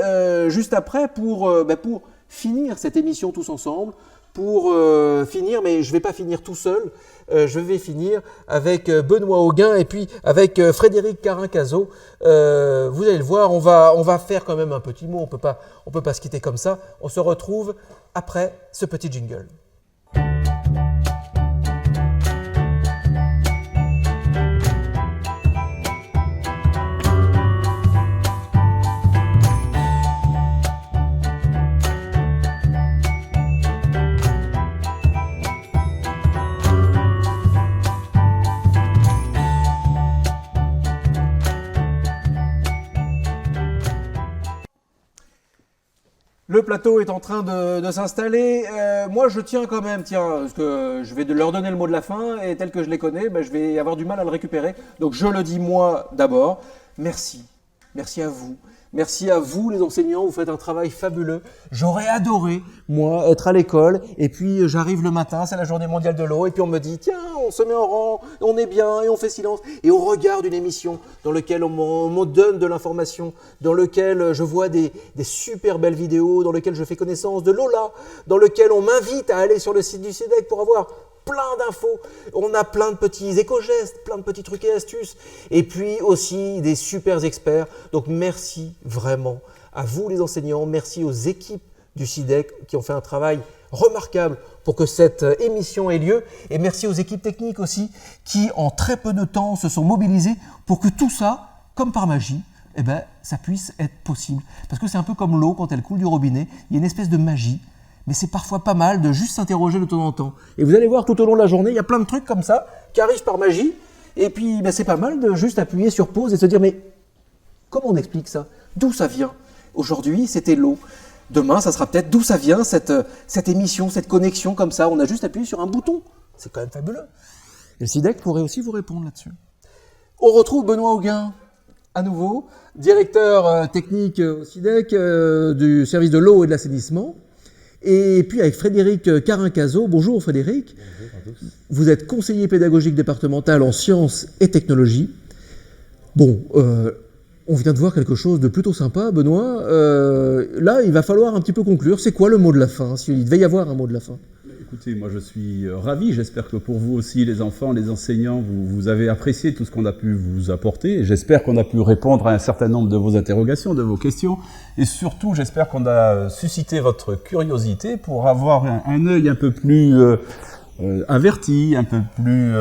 juste après pour finir cette émission tous ensemble. Pour finir, mais je ne vais pas finir tout seul. Je vais finir avec Benoît Auguin et puis avec Frédéric Carin-Cazot. Vous allez le voir, on va faire quand même un petit mot. On peut pas se quitter comme ça. On se retrouve après ce petit jingle. Le plateau est en train de s'installer. Moi, je tiens quand même, parce que je vais leur donner le mot de la fin et tel que je les connais, je vais avoir du mal à le récupérer. Donc, je le dis moi d'abord. Merci. Merci à vous. Merci à vous, les enseignants. Vous faites un travail fabuleux. J'aurais adoré, moi, être à l'école. Et puis, j'arrive le matin, c'est la journée mondiale de l'eau. Et puis, on me dit, tiens, on se met en rang, on est bien et on fait silence. Et on regarde une émission dans laquelle on me donne de l'information, dans laquelle je vois des super belles vidéos, dans laquelle je fais connaissance de Lola, dans laquelle on m'invite à aller sur le site du SIDEC pour avoir plein d'infos. On a plein de petits éco-gestes, plein de petits trucs et astuces. Et puis aussi des super experts. Donc merci vraiment à vous les enseignants. Merci aux équipes du SIDEC qui ont fait un travail remarquable pour que cette émission ait lieu. Et merci aux équipes techniques aussi qui en très peu de temps se sont mobilisées pour que tout ça, comme par magie, ça puisse être possible. Parce que c'est un peu comme l'eau quand elle coule du robinet. Il y a une espèce de magie. Mais c'est parfois pas mal de juste s'interroger de temps en temps. Et vous allez voir tout au long de la journée, il y a plein de trucs comme ça qui arrivent par magie. Et puis c'est pas mal de juste appuyer sur pause et se dire mais comment on explique ça? D'où ça vient? Aujourd'hui, c'était l'eau. Demain, ça sera peut-être d'où ça vient cette émission, cette connexion comme ça. On a juste appuyé sur un bouton. C'est quand même fabuleux. Et le SIDEC pourrait aussi vous répondre là-dessus. On retrouve Benoît Auguin à nouveau, directeur technique au SIDEC du service de l'eau et de l'assainissement. Et puis avec Frédéric Carin-Cazot. Bonjour Frédéric. Bonjour à tous. Vous êtes conseiller pédagogique départemental en sciences et technologies. Bon, on vient de voir quelque chose de plutôt sympa, Benoît. Là, il va falloir un petit peu conclure. C'est quoi le mot de la fin? Il devait y avoir un mot de la fin. Écoutez, moi je suis ravi, j'espère que pour vous aussi, les enfants, les enseignants, vous avez apprécié tout ce qu'on a pu vous apporter, et j'espère qu'on a pu répondre à un certain nombre de vos interrogations, de vos questions, et surtout j'espère qu'on a suscité votre curiosité pour avoir un œil un peu plus averti, un peu plus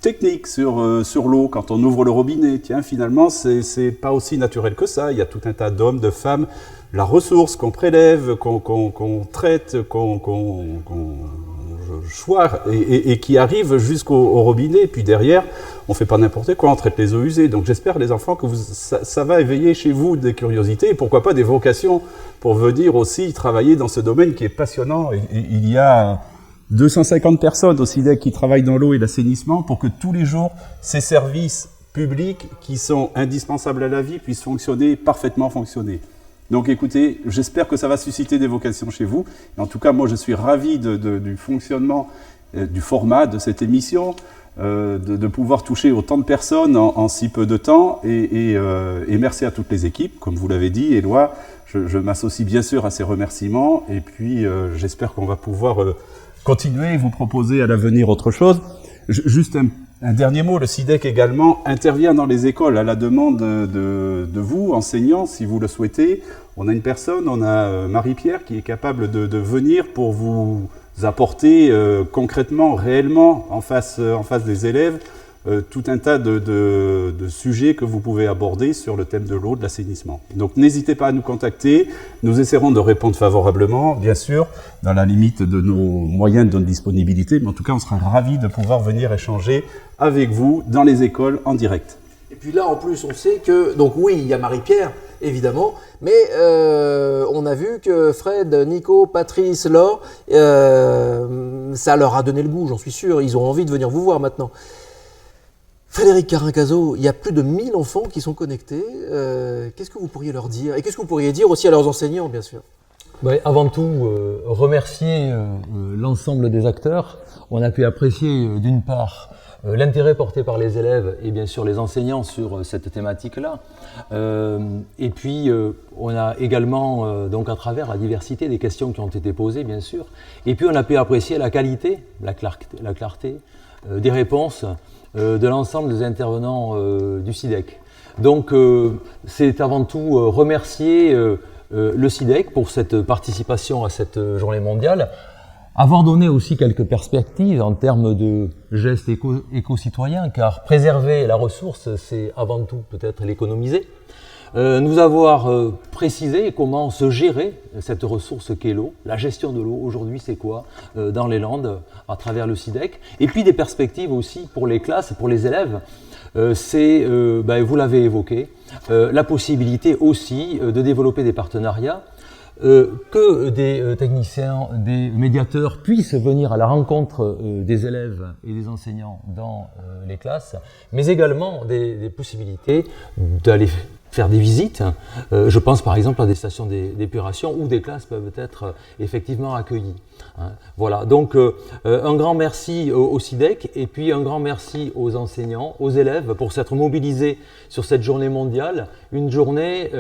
technique sur l'eau quand on ouvre le robinet. Tiens, finalement, c'est pas aussi naturel que ça, il y a tout un tas d'hommes, de femmes, la ressource qu'on prélève, qu'on traite, choix et qui arrive jusqu'au robinet. Puis derrière, on fait pas n'importe quoi, on traite les eaux usées. Donc j'espère, les enfants, que ça va éveiller chez vous des curiosités et pourquoi pas des vocations pour venir aussi travailler dans ce domaine qui est passionnant. Et il y a 250 personnes au SIDEC qui travaillent dans l'eau et l'assainissement pour que tous les jours, ces services publics qui sont indispensables à la vie puissent parfaitement fonctionner. Donc écoutez, j'espère que ça va susciter des vocations chez vous. Et en tout cas, moi je suis ravi du fonctionnement, du format de cette émission, de pouvoir toucher autant de personnes en si peu de temps. Et merci à toutes les équipes, comme vous l'avez dit, Éloi. Je m'associe bien sûr à ces remerciements. Et puis j'espère qu'on va pouvoir continuer et vous proposer à l'avenir autre chose. Juste un dernier mot, le SIDEC également intervient dans les écoles à la demande de vous, enseignants, si vous le souhaitez. On a une personne, on a Marie-Pierre qui est capable de venir pour vous apporter concrètement, réellement, en face des élèves, tout un tas de sujets que vous pouvez aborder sur le thème de l'eau, de l'assainissement. Donc n'hésitez pas à nous contacter, nous essaierons de répondre favorablement, bien sûr, dans la limite de nos moyens, de notre disponibilité, mais en tout cas on sera ravis de pouvoir venir échanger avec vous dans les écoles en direct. Et puis là, en plus, on sait que, donc oui, il y a Marie-Pierre, évidemment, mais on a vu que Fred, Nico, Patrice, Laure, ça leur a donné le goût, j'en suis sûr, ils ont envie de venir vous voir maintenant. Frédéric Carincazo, il y a plus de 1000 enfants qui sont connectés. Qu'est-ce que vous pourriez leur dire? Et qu'est-ce que vous pourriez dire aussi à leurs enseignants, bien sûr? Avant tout, remercier l'ensemble des acteurs. On a pu apprécier d'une part l'intérêt porté par les élèves et bien sûr les enseignants sur cette thématique-là. Et puis on a également, donc à travers la diversité des questions qui ont été posées, bien sûr. Et puis on a pu apprécier la qualité, la clarté des réponses de l'ensemble des intervenants du SIDEC. Donc c'est avant tout remercier le SIDEC pour cette participation à cette journée mondiale, avoir donné aussi quelques perspectives en termes de gestes éco-citoyens, car préserver la ressource, c'est avant tout peut-être l'économiser. Nous avoir précisé comment se gérer cette ressource qu'est l'eau, la gestion de l'eau, aujourd'hui c'est quoi dans les Landes à travers le SIDEC, et puis des perspectives aussi pour les classes, pour les élèves, c'est, vous l'avez évoqué, la possibilité aussi de développer des partenariats, que des techniciens, des médiateurs puissent venir à la rencontre des élèves et des enseignants dans les classes, mais également des possibilités d'aller faire des visites. Je pense par exemple à des stations d'épuration où des classes peuvent être effectivement accueillies. Voilà, donc un grand merci au SIDEC et puis un grand merci aux enseignants, aux élèves pour s'être mobilisés sur cette journée mondiale, une journée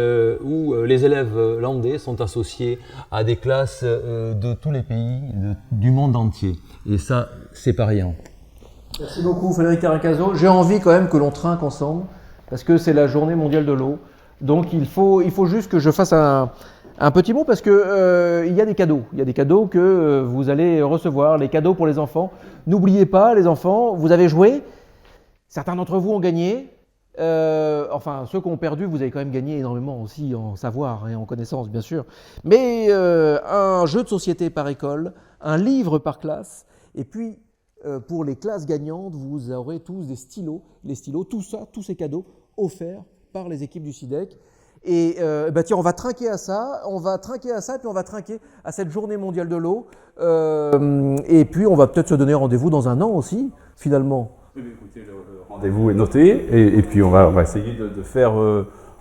où les élèves landais sont associés à des classes de tous les pays du monde entier. Et ça, c'est pas rien. Merci beaucoup Frédéric Carincazo. J'ai envie quand même que l'on trinque ensemble, parce que c'est la journée mondiale de l'eau. Donc il faut juste que je fasse un petit mot, parce que il y a des cadeaux. Il y a des cadeaux que vous allez recevoir, les cadeaux pour les enfants. N'oubliez pas, les enfants, vous avez joué. Certains d'entre vous ont gagné. Enfin, ceux qui ont perdu, vous avez quand même gagné énormément aussi en savoir et en connaissance, bien sûr. Mais un jeu de société par école, un livre par classe, et puis pour les classes gagnantes, vous aurez tous des stylos, les stylos, tout ça, tous ces cadeaux offerts par les équipes du SIDEC. Et tiens, on va trinquer à ça, et puis on va trinquer à cette journée mondiale de l'eau. Et puis on va peut-être se donner rendez-vous dans un an aussi, finalement. Oui, écoutez, le rendez-vous est noté, et puis on va essayer de faire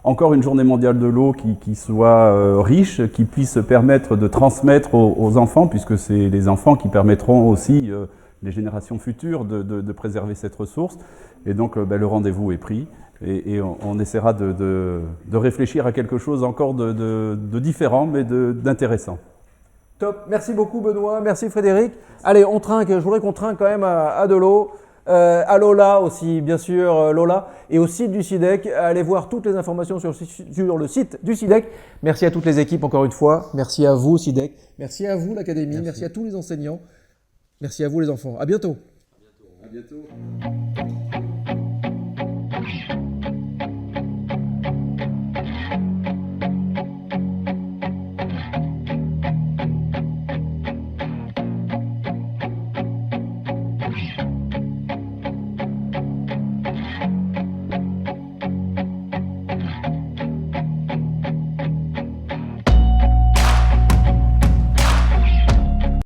encore une journée mondiale de l'eau qui soit riche, qui puisse permettre de transmettre aux enfants, puisque c'est les enfants qui permettront aussi les générations futures de préserver cette ressource. Et donc le rendez-vous est pris, et on essaiera de réfléchir à quelque chose encore de différent, mais d'intéressant. Top, merci beaucoup Benoît, merci Frédéric. Allez, on trinque, je voudrais qu'on trinque quand même à de l'eau. À Lola aussi, bien sûr, Lola, et au site du SIDEC. Allez voir toutes les informations sur le site du SIDEC. Merci à toutes les équipes encore une fois. Merci à vous SIDEC. Merci à vous l'Académie. Merci à tous les enseignants. Merci à vous les enfants. À bientôt. À bientôt.